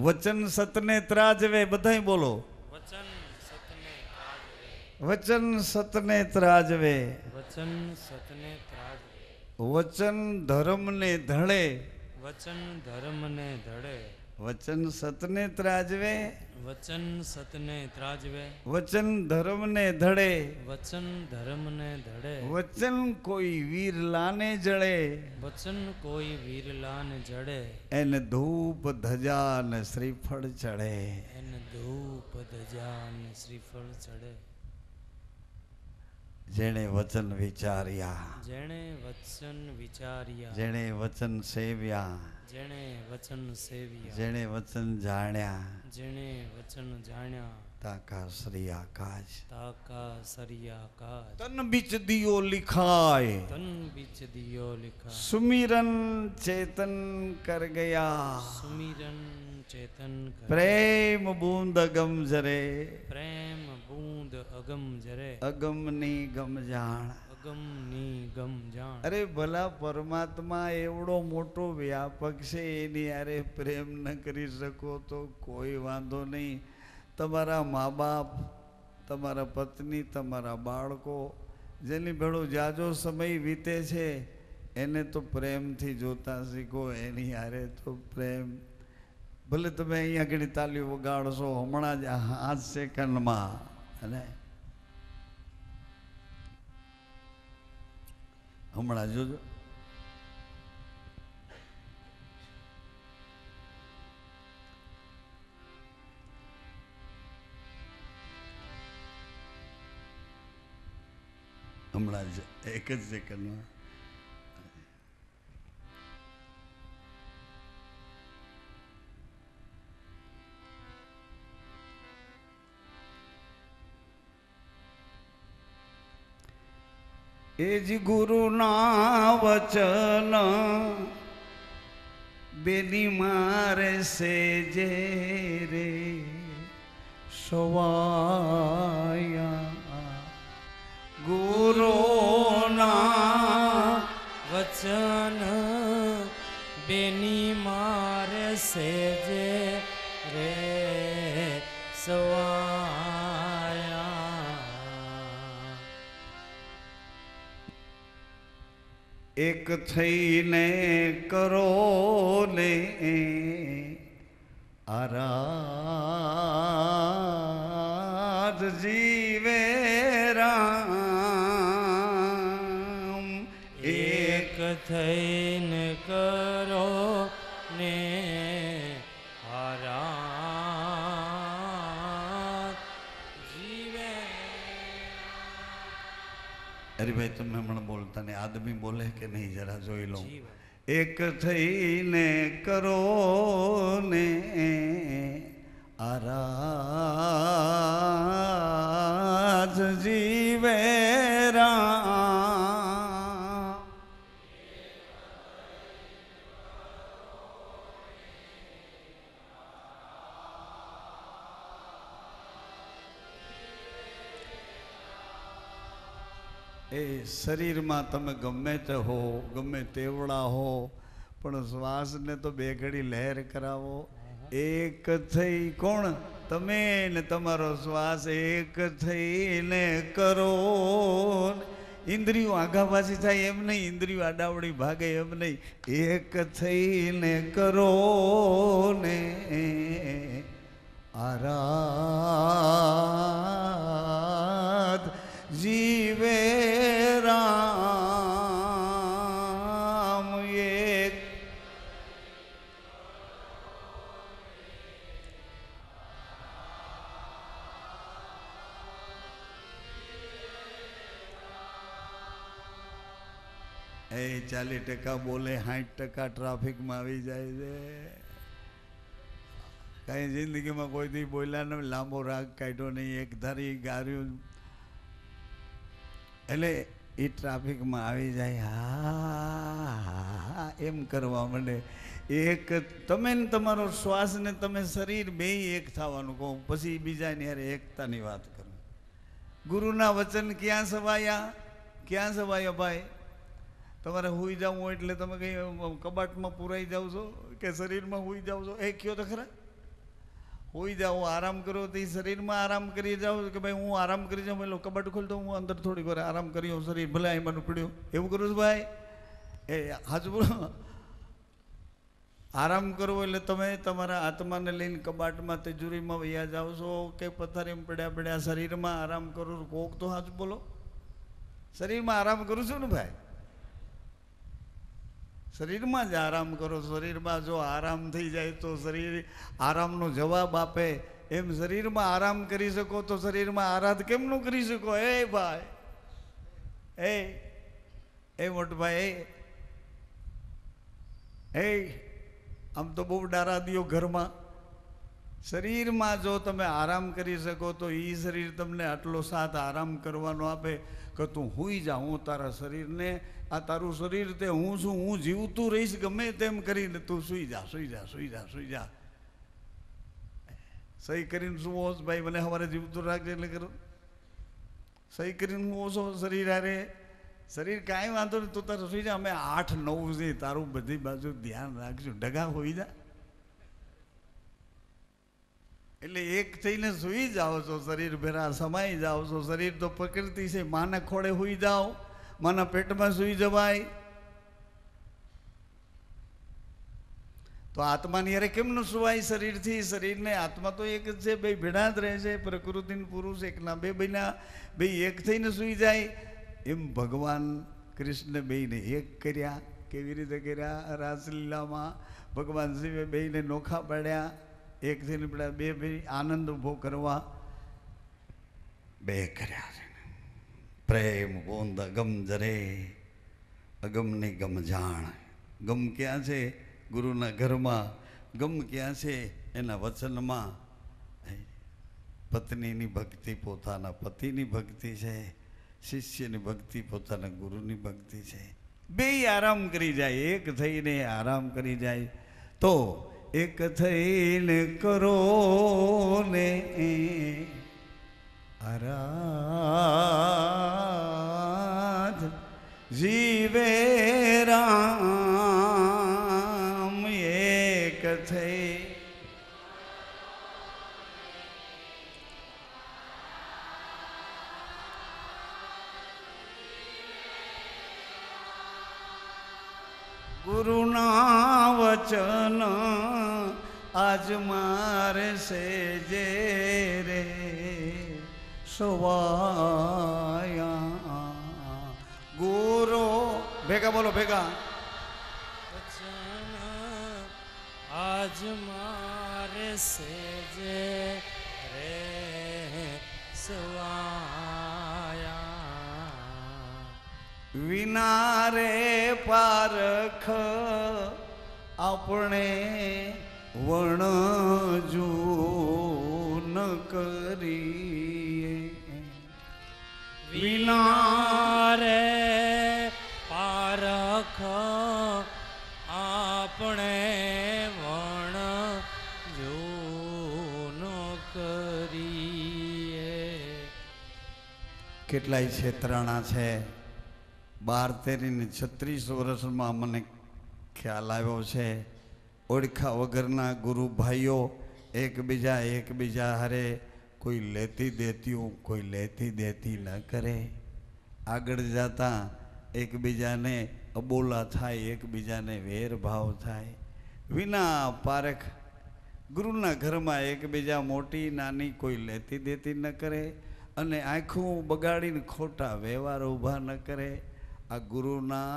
Speaker 1: વચન સતને ત્રાજવે. બધાય બોલો.
Speaker 2: વચન સતને ત્રાજવે.
Speaker 1: વચન સતને ત્રાજવે.
Speaker 2: વચન સતને ત્રાજવે.
Speaker 1: વચન ધર્મને ધડે.
Speaker 2: વચન ધર્મને ધડે.
Speaker 1: વચન સતને ત્રાજવે.
Speaker 2: વચન સતને ત્રાજવે.
Speaker 1: વચન ધર્મને ધડે.
Speaker 2: વચન ધર્મને ધડે.
Speaker 1: વચન કોઈ વીર લાને જળે.
Speaker 2: વચન કોઈ વીરલાને જડે.
Speaker 1: એને ધૂપ ધજા ને શ્રીફળ ચડે.
Speaker 2: એને ધૂપ ધજા ને શ્રીફળ ચડે.
Speaker 1: જેણે વચન વિચાર્યા.
Speaker 2: જેણે વચન વિચાર્યા.
Speaker 1: જેણે વચન સેવ્યા.
Speaker 2: જેણે વચન સેવ્યા.
Speaker 1: જેણે વચન જાણ્યા.
Speaker 2: જેણે વચન જાણ્યા.
Speaker 1: તાકા શ્રીયા કાજ.
Speaker 2: તાકા સરિયા કાજ.
Speaker 1: તન બીચ દિયો લિખાય.
Speaker 2: તન બીચ દિયો લિખા.
Speaker 1: સુમિરન ચેતન કર ગયા.
Speaker 2: સુમિરન ચેતન કરે.
Speaker 1: પ્રેમ બૂંદ અગમ જરે.
Speaker 2: પ્રેમ બૂંદ અગમ જરે.
Speaker 1: અગમની ગમ જાણ.
Speaker 2: અગમની ગમ જાણ.
Speaker 1: અરે ભલા પરમાત્મા એવડો મોટો વ્યાપક છે, એની યારે પ્રેમ ન કરી શકો તો કોઈ વાંધો નહીં. તમારા મા બાપ, તમારા પત્ની, તમારા બાળકો, જેની ભેળો જાજો સમય વીતે છે એને તો પ્રેમથી જોતા શીખો. એની યારે તો પ્રેમ. ભલે તમે અહીંયા આગળ તાલીઓ વગાડશો હમણાં જ 5 સેકન્ડમાં, અને હમણાં જોજો. હમણાં જ 1 જ સેકન્ડમાં. એ જ ગુરુના વચન બેની મારે સેજે રે સવાયા. ગુરુના
Speaker 2: વચન
Speaker 1: એક થઈને કરો ને આરાધ જીવે રામ
Speaker 2: એક થઈને કરો ને આરાધ જીવે.
Speaker 1: અરે ભાઈ તમે હમણાં બોલતા ને આદમી બોલે કે નહીં જરા જોઈ લો.
Speaker 2: જીવે.
Speaker 1: એક થઈને કરો ને આરાધ જીવે રામ. એ શરીરમાં તમે ગમે તે હો, ગમે તેવડા હો, પણ શ્વાસને તો બે ઘડી લહેર કરાવો. એક થઈ કોણ? તમે ને તમારો શ્વાસ એક થઈને કરો. ઇન્દ્રિયો આઘા પાછી થાય એમ નહીં, ઇન્દ્રિયો આડાવડી ભાગે એમ નહીં. એક થઈને કરો ને આરાધ જીવે રામ. એક એ 40% બોલે, 60% ટ્રાફિકમાં આવી જાય છે. કાંઈ જિંદગીમાં કોઈથી બોલ્યા ને લાંબો રાગ કાઢ્યો નહીં, એક ધારી ગાર્યું એટલે એ ટ્રાફિકમાં આવી જાય. હા એમ કરવા માંડે. એક તમે ને તમારો શ્વાસ ને તમે શરીર બે એક થવાનું કહો, પછી બીજાની યારે એકતાની વાત કરો. ગુરુના વચન ક્યાં સવાયા? ક્યાં સવાયા ભાઈ? તમારે હુઈ જવું હોય એટલે તમે કઈ કબાટમાં પુરાઈ જાવ છો કે શરીરમાં હુઈ જાવ છો? એ કયો તો ખરા. હોઈ જાઓ, આરામ કરો તો શરીરમાં આરામ કરી જાઓ કે ભાઈ હું આરામ કરી જાઉં, એટલે કબાટ ખોલતો હું અંદર થોડીક વાર આરામ કર્યો, શરીર ભલે એમાંનું પડ્યું એવું કરું છું ભાઈ. એ હાજુ આરામ કરવો એટલે તમે તમારા આત્માને લઈને કબાટમાં તિજોરીમાં વૈયા જાઓ છો કે પથારીમાં પડ્યા પડ્યા શરીરમાં આરામ કરો? કોક તો હાજુ બોલો. શરીરમાં આરામ કરું છું ને ભાઈ, શરીરમાં જ આરામ કરો. શરીરમાં જો આરામ થઈ જાય તો શરીર આરામનો જવાબ આપે. એમ શરીરમાં આરામ કરી શકો તો શરીરમાં આરાધ કેમ ન કરી શકો? એ ભાઈ, એ મોટભાઈ, એ આમ તો બહુ ડારા દિયો ઘરમાં. શરીરમાં જો તમે આરામ કરી શકો તો એ શરીર તમને આટલો સાથ આરામ કરવાનો આપે કે તું હુઈ જા, હું તારા શરીરને, આ તારું શરીર તે હું છું, હું જીવતું રહીશ ગમે તેમ કરીને, તું સુઈ જા, સુઈ જા, સુઈ જા, સુઈ જા. સહી કરીને સુવો ભાઈ, મને સવારે જીવતું રાખજે એટલે કરો. સહી કરીને હું ઓછો શરીર હારે, શરીર કાંઈ વાંધો નહીં, તું તારે સુઈ જા, અમે 8-9 છે, તારું બધી બાજુ ધ્યાન રાખશું, ઢગા હોઈ જા. એટલે એક થઈને સુઈ જાઓ છો, શરીર ભેરા સમાઈ જાઓ છો. શરીર તો પ્રકૃતિ છે, માના ખોળે સુઈ જાઓ, માના પેટમાં સુઈ જવાય. તો આત્માની યારે કેમ ન સુવાય શરીરથી? શરીરને આત્મા તો એક જ છે, બે ભેડા જ રહે છે. પ્રકૃતિ પુરુષ એકના બે બન્યા, બે એક થઈને સુઈ જાય. એમ ભગવાન કૃષ્ણ બેયને એક કર્યા. કેવી રીતે કર્યા? રાસલીલામાં ભગવાન શિવે બેયને નોખા પાડ્યા, એક થઈને પડ્યા, બે બે આનંદ ઉભો કરવા બે કર્યા છે. પ્રેમ ગોંદ અગમ જરે, અગમની ગમ જાણ. ગમ ક્યાં છે? ગુરુના ઘરમાં. ગમ ક્યાં છે? એના વચનમાં. પત્નીની ભક્તિ પોતાના પતિની ભક્તિ છે, શિષ્યની ભક્તિ પોતાના ગુરુની ભક્તિ છે. બે આરામ કરી જાય, એક થઈને આરામ કરી જાય તો એક થઈને કરો ને આરાધ જીવે રામ. એક થઈ ગુરુના વચન આજ મારે સેજે રે સવાયા ગુરુ ભેગા બોલો ભેગા
Speaker 2: વચન આજ મારે સેજે રે સવાયા
Speaker 1: વિના રે પારખ આપણે વણજુ ન કરીએ
Speaker 2: વિના રે પારખ આપણે વણ જૂન કરીએ.
Speaker 1: કેટલાય છેતરાણા છે 12 ને 36 વર્ષમાં મને ખ્યાલ આવ્યો છે ઓળખા વગરના ગુરુ ભાઈઓ એકબીજા હારે કોઈ લેતી દેતી ન કરે આગળ જતા એકબીજાને અબોલા થાય એકબીજાને વેરભાવ થાય વિના પારખ ગુરુના ઘરમાં એકબીજા મોટી નાની કોઈ લેતી દેતી ન કરે અને આંખું બગાડીને ખોટા વ્યવહાર ઊભા ન કરે આ ગુરુના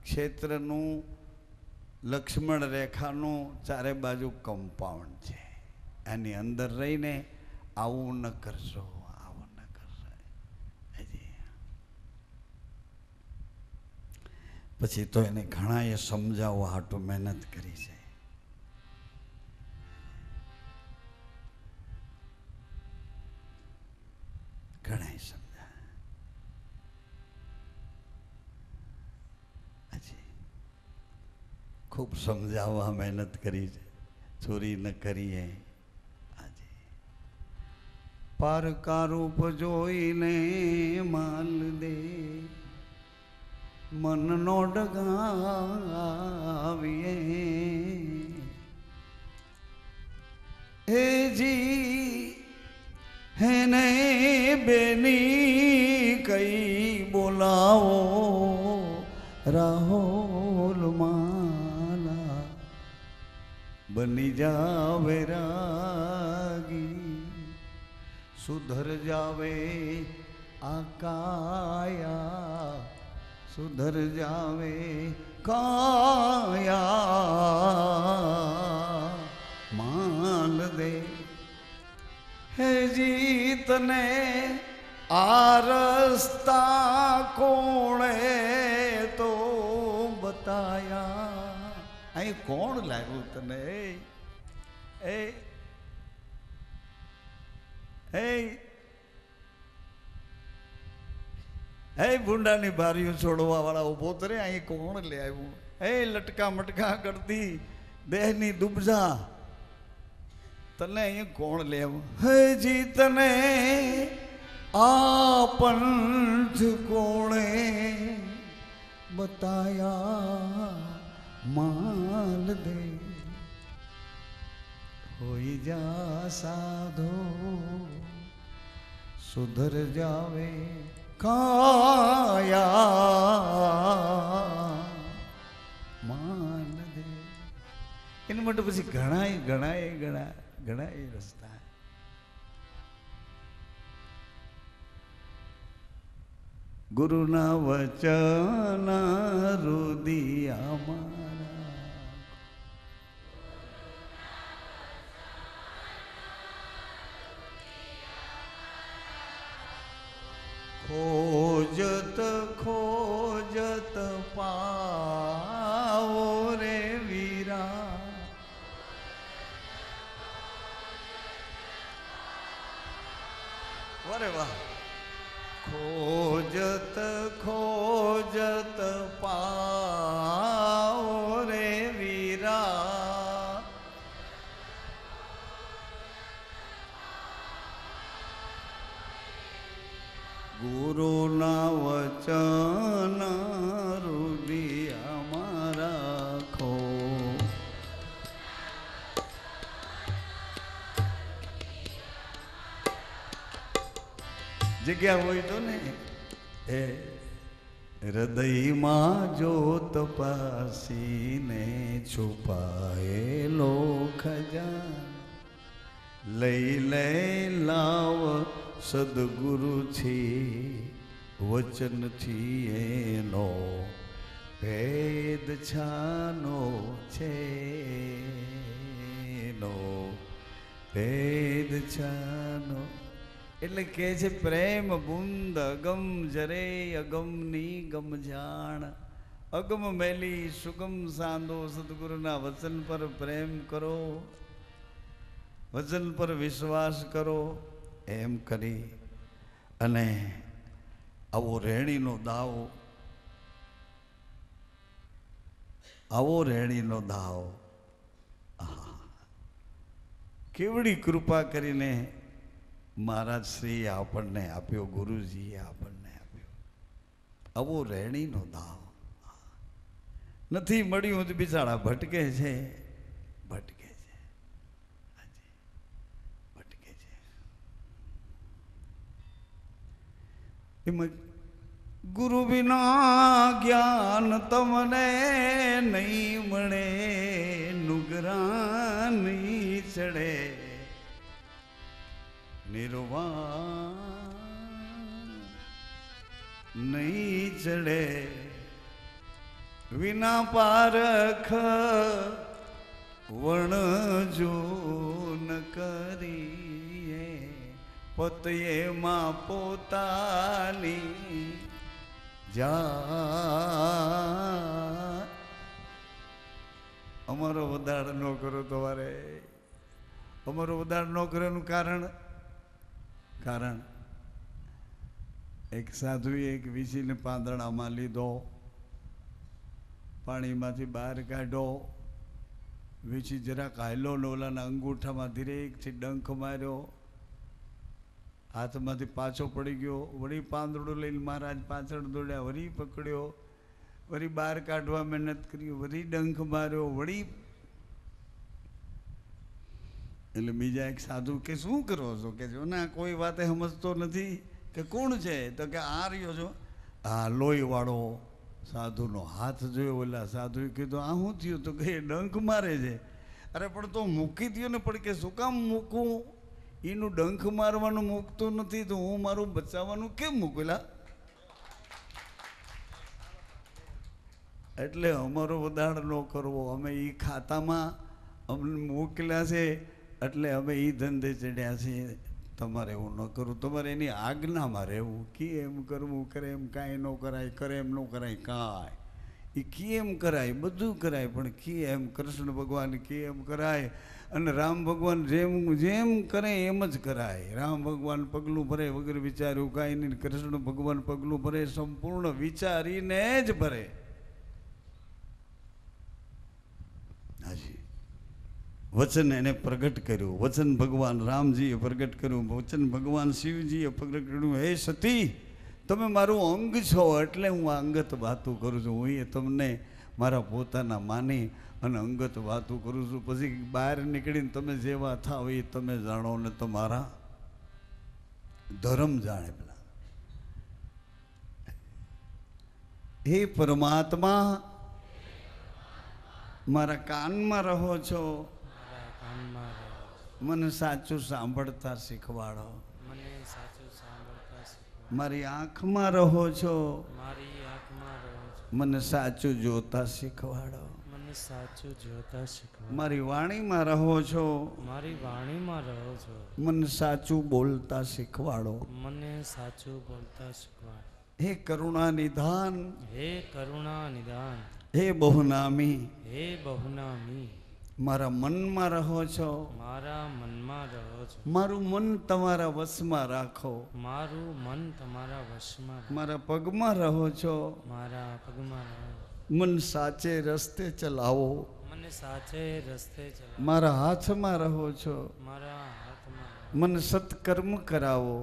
Speaker 1: ક્ષેત્રનું લક્ષ્મણ રેખાનું ચારે બાજુ કમ્પાઉન્ડ છે એની અંદર રહીને આવું ન કરશો આવું ન કરશો પછી તો એને ઘણા એ સમજાવવા હાટું મહેનત કરી છે ઘણા ખૂબ સમજાવવા મહેનત કરી છે ચોરી ન કરીએ આજે પારકા રૂપ જોઈને માલ દે મનનો ડગાવીએ હેજી હેને બેની કઈ બોલાવો રાહોલ માલા બની જાવે રાગી સુધર જાવે આકાયા સુધર જાવે કાયા માલ દે હે જીતને આ રસ્તા કોણે તો બતાયા અહીં કોણ લાવ્યું તને એ ભૂંડાની બારીઓ છોડવા વાળા ઉભો તરે અહીં કોણ લે આવ્યું લટકા મટકા કરતી દેહની દુબજા તને અહીં કોણ લે આવ્યું હજી તને આ પંથ કોણે બતાયા માલ દે હોઈ જા સાધો સુધર જાવે કાયા માલ દે એના માટે પછી ઘણા રસ્તા ગુરુના વચન રુદિયા મારા ખોજત ખોજત પાઓ રે વીરા વારે વાહ ખોજત ખોજત પાઓ રે વીરા ગુરુના વચન હૃદયમાં રાખો જગ્યા હોય તો ને હૃદયમાં જો તપાસીને છુપાયેલો ખજાન લઈ લઈ લાવ સદગુરુથી વચનથી એનો ભેદ છાનો છે નો ભેદ છાનો. એટલે કે છે પ્રેમ બુંદ અગમ જરે અગમની ગમ જાણ. અગમ મેલી સુગમ સાંદો સદગુરુના વચન પર પ્રેમ કરો, વચન પર વિશ્વાસ કરો. એમ કરી અને આવો રેણીનો દાવ, આવો રેણીનો દાવ કેવડી કૃપા કરીને મહારાજ શ્રી આપણને આપ્યો, ગુરુજીએ આપણને આપ્યો આવો રેણીનો દાવ. નથી મળ્યું તો બિચારા ભટકે છે, ભટકે છે, હાજી ભટકે છે. એમાં ગુરુ વિના જ્ઞાન તમને નહીં મળે, નુગરા નહીં ચડે, નિર્વાણ નહીં ચડે. વિના પારખ વણજો ન કરીએ, પોતેમાં પોતાની જા. અમારો વધાર ન કરો તમારે, અમારો વધાર ન કરવાનું કારણ એક સાધુએ એક વીસીને પાંદડામાં લીધો, પાણીમાંથી બહાર કાઢ્યો, વીછી જરાક હાયલો ને ઓલાના અંગૂઠામાં ધીરેકથી ડંખ માર્યો, હાથમાંથી પાછો પડી ગયો. વળી પાંદડું લઈને મહારાજ પાછળ દોડ્યા, વળી પકડ્યો, વળી બહાર કાઢવા મહેનત કરી, વળી ડંખ માર્યો, વળી. એટલે બીજા એક સાધુ કે શું કરો છો? કે જો ના કોઈ વાતે સમજતો નથી. કે કોણ છે? તો કે આ રહ્યો છો. આ લોહીવાળો સાધુનો હાથ જોયો. ઓલા સાધુએ કીધું આ શું થયું? તો કે ડંખ મારે છે. અરે પણ તો મૂકી દો ને. પણ કે શું કામ મૂકું? એનું ડંખ મારવાનું મૂકતું નથી તો હું મારું બચાવવાનું કેમ મૂકેલા? એટલે અમારો વધાર ન કરવો. અમે એ ખાતામાં અમને મોકલ્યા છે એટલે અમે એ ધંધે ચડ્યા છીએ. તમારે એવું ન કરવું, તમારે એની આજ્ઞામાં રહેવું. કી એમ કરવું, કરે એમ કાંઈ ન કરાય, કરે એમ ન કરાય કાંઈ. એ કી એમ કરાય, બધું કરાય, પણ કી એમ કૃષ્ણ ભગવાન કી એમ કરાય. અને રામ ભગવાન જેમ જેમ કરે એમ જ કરાય. રામ ભગવાન પગલું ભરે વગર વિચાર્યું કાંઈ નહીં. કૃષ્ણ ભગવાન પગલું ભરે સંપૂર્ણ વિચારીને જ ભરે. હાજી વચન એને પ્રગટ કર્યું. વચન ભગવાન રામજીએ પ્રગટ કર્યું. વચન ભગવાન શિવજીએ પ્રગટ કર્યું. હે સતી, તમે મારું અંગ છો એટલે હું આ અંગત વાતું કરું છું. હું એ તમને મારા પોતાના માની અને અંગત વાતું કરું છું. પછી બહાર નીકળીને તમે જેવા થાવ એ તમે જાણો ને તમારા ધર્મ જાણે. પેલા હે પરમાત્મા, મારા કાનમાં રહો છો, મને સાચું સાંભળતા શીખવાડો.
Speaker 2: મને સાચું સાંભળતા શીખવાડો.
Speaker 1: મારી આંખમાં રહો છો,
Speaker 2: મારી આંખમાં રહો છો,
Speaker 1: મને સાચું જોતા શીખવાડો.
Speaker 2: મને સાચું જોતા શીખવાડો.
Speaker 1: મારી વાણીમાં રહો છો,
Speaker 2: મારી વાણીમાં રહો છો,
Speaker 1: મને સાચું બોલતા શીખવાડો.
Speaker 2: મને સાચું બોલતા શીખવાડો.
Speaker 1: હે કરુણા નિધાન,
Speaker 2: હે કરુણા નિદાન,
Speaker 1: હે બહુનામી,
Speaker 2: હે બહુનામી,
Speaker 1: મારા મનમાં રહો છો,
Speaker 2: મારા મનમાં રહો છો,
Speaker 1: મારું મન તમારા વશમાં રાખો.
Speaker 2: મારું મન તમારા વશમાં રાખો.
Speaker 1: મારા પગમાં રહો છો,
Speaker 2: મારા પગમાં રહો છો,
Speaker 1: મન સાચે રસ્તે ચલાવો.
Speaker 2: મને સાચે રસ્તે ચલાવો.
Speaker 1: મારા હાથમાં રહો છો,
Speaker 2: મારા હાથમાં રહો.
Speaker 1: મન સત્કર્મ કરાવો.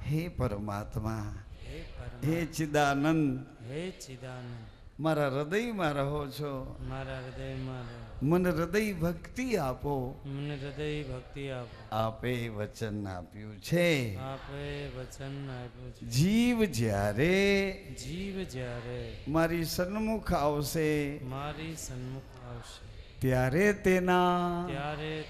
Speaker 1: હે પરમાત્મા,
Speaker 2: હે
Speaker 1: હે
Speaker 2: પરમાત્મા,
Speaker 1: ચિદાનંદ,
Speaker 2: હે ચિદાનંદ,
Speaker 1: મારા હૃદયમાં રહો છો,
Speaker 2: મારા હૃદયમાં રહો.
Speaker 1: મને હૃદય ભક્તિ આપો.
Speaker 2: મને હૃદય ભક્તિ આપો.
Speaker 1: આપે વચન આપ્યું છે,
Speaker 2: આપે વચન આપ્યું છે.
Speaker 1: જીવ જ્યારે
Speaker 2: જીવ જ્યારે
Speaker 1: મારી સન્મુખ આવશે
Speaker 2: મારી સન્મુખ આવશે
Speaker 1: ત્યારે તેના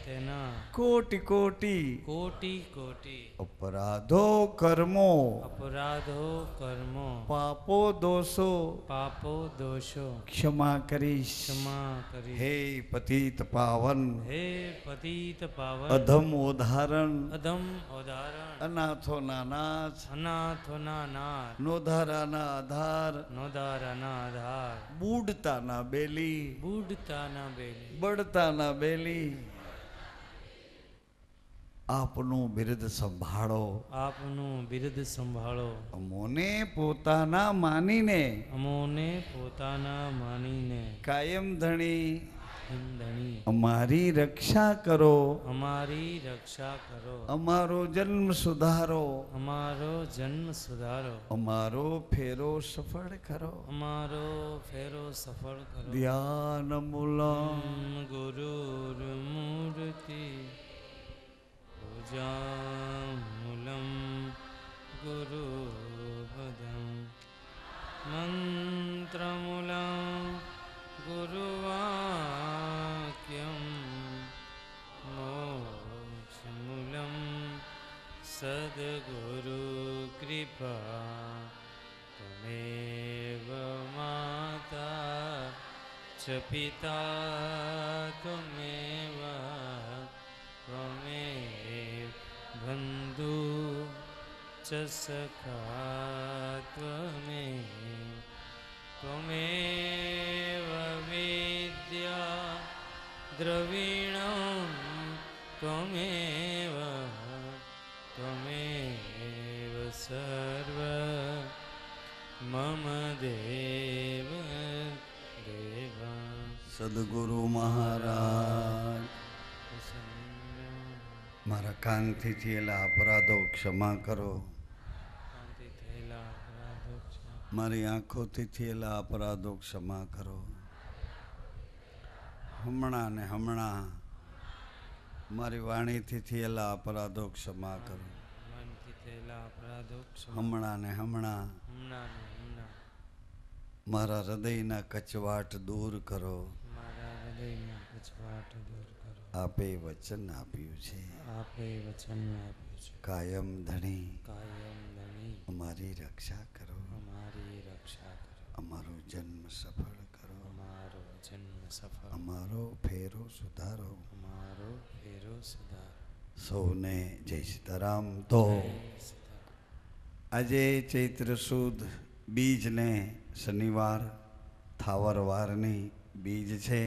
Speaker 2: તેના
Speaker 1: કોટી કોટી
Speaker 2: કોટી કોટી
Speaker 1: અપરાધો કર્મો
Speaker 2: અપરાધો કર્મો
Speaker 1: પાપો દોષો
Speaker 2: પાપો દોષો
Speaker 1: ક્ષમા કરીશ.
Speaker 2: ક્ષમા કરી.
Speaker 1: હે પતિત પાવન,
Speaker 2: હે પતિત પાવન,
Speaker 1: અધમ ઉદાહરણ,
Speaker 2: અધમ ઉદાહરણ,
Speaker 1: અનાથોના નાથ,
Speaker 2: અનાથોના નાથ,
Speaker 1: નોધારાના આધાર,
Speaker 2: નોધારાના આધાર,
Speaker 1: બુડતાના બેલી,
Speaker 2: બુડતાના બેલી,
Speaker 1: બળતાના બેલી, આપનું બિરુદ સંભાળો.
Speaker 2: આપનું બિરુદ સંભાળો.
Speaker 1: અમોને પોતાના માનીને
Speaker 2: અમોને પોતાના માનીને
Speaker 1: કાયમ ધણી
Speaker 2: ધણી
Speaker 1: અમારી રક્ષા કરો.
Speaker 2: અમારી રક્ષા કરો.
Speaker 1: અમારો જન્મ સુધારો.
Speaker 2: અમારો જન્મ સુધારો.
Speaker 1: અમારો ફેરો સફળ કરો.
Speaker 2: અમારો ફેરો સફળ કરો.
Speaker 1: ધ્યાન મૂલમ
Speaker 2: ગુરુર્મૂર્તિ પૂજામૂલમ ગુરુપદમ મંત્રમૂલમ ગુરુવાક્યમ મોક્ષમૂલમ સદ્ગુરુ કૃપા ત્વમેવ માતા ચ પિતા ત્વમેવ ત્વમેવ બંધુ ચ સખા ત્વમેવ વિદ્યા દ્રવિણમ ત્વમેવ સર્વ મમ દેવ દેવા.
Speaker 1: સદગુરુ મહારાજ મારા કાનથી થયેલા અપરાધો ક્ષમા કરો.
Speaker 2: શાંતિ થયેલા અપરાધો ક્ષમા.
Speaker 1: મારી આંખોથી થયેલા અપરાધો ક્ષમા કરો. હમણાં ને હમણાં મારી વાણીથી થયેલા અપરાધો ક્ષમા કરો.
Speaker 2: મનથી થયેલા અપરાધો ક્ષમા.
Speaker 1: હમણાં ને હમણાં
Speaker 2: હમણાં ને હમણાં
Speaker 1: મારા હૃદયના કચવાટ દૂર કરો.
Speaker 2: મારા હૃદયના કચવાટ દૂર કરો.
Speaker 1: આપે વચન આપ્યું છે,
Speaker 2: આપે વચન આપ્યું છે,
Speaker 1: કાયમ ધણી
Speaker 2: કાયમ ધણી
Speaker 1: અમારી રક્ષા કરો.
Speaker 2: અમારી રક્ષા કરો.
Speaker 1: અમારો જન્મ સફળ કરો.
Speaker 2: અમારો જન્મ સફળ.
Speaker 1: અમારો ફેરો સુધારો.
Speaker 2: અમારો ફેરો સુધારો.
Speaker 1: સૌને જય સીતારામ. તો
Speaker 2: જય સીતારામ.
Speaker 1: આજે ચૈત્ર સુદ બીજને શનિવાર થાવરવારની બીજ છે.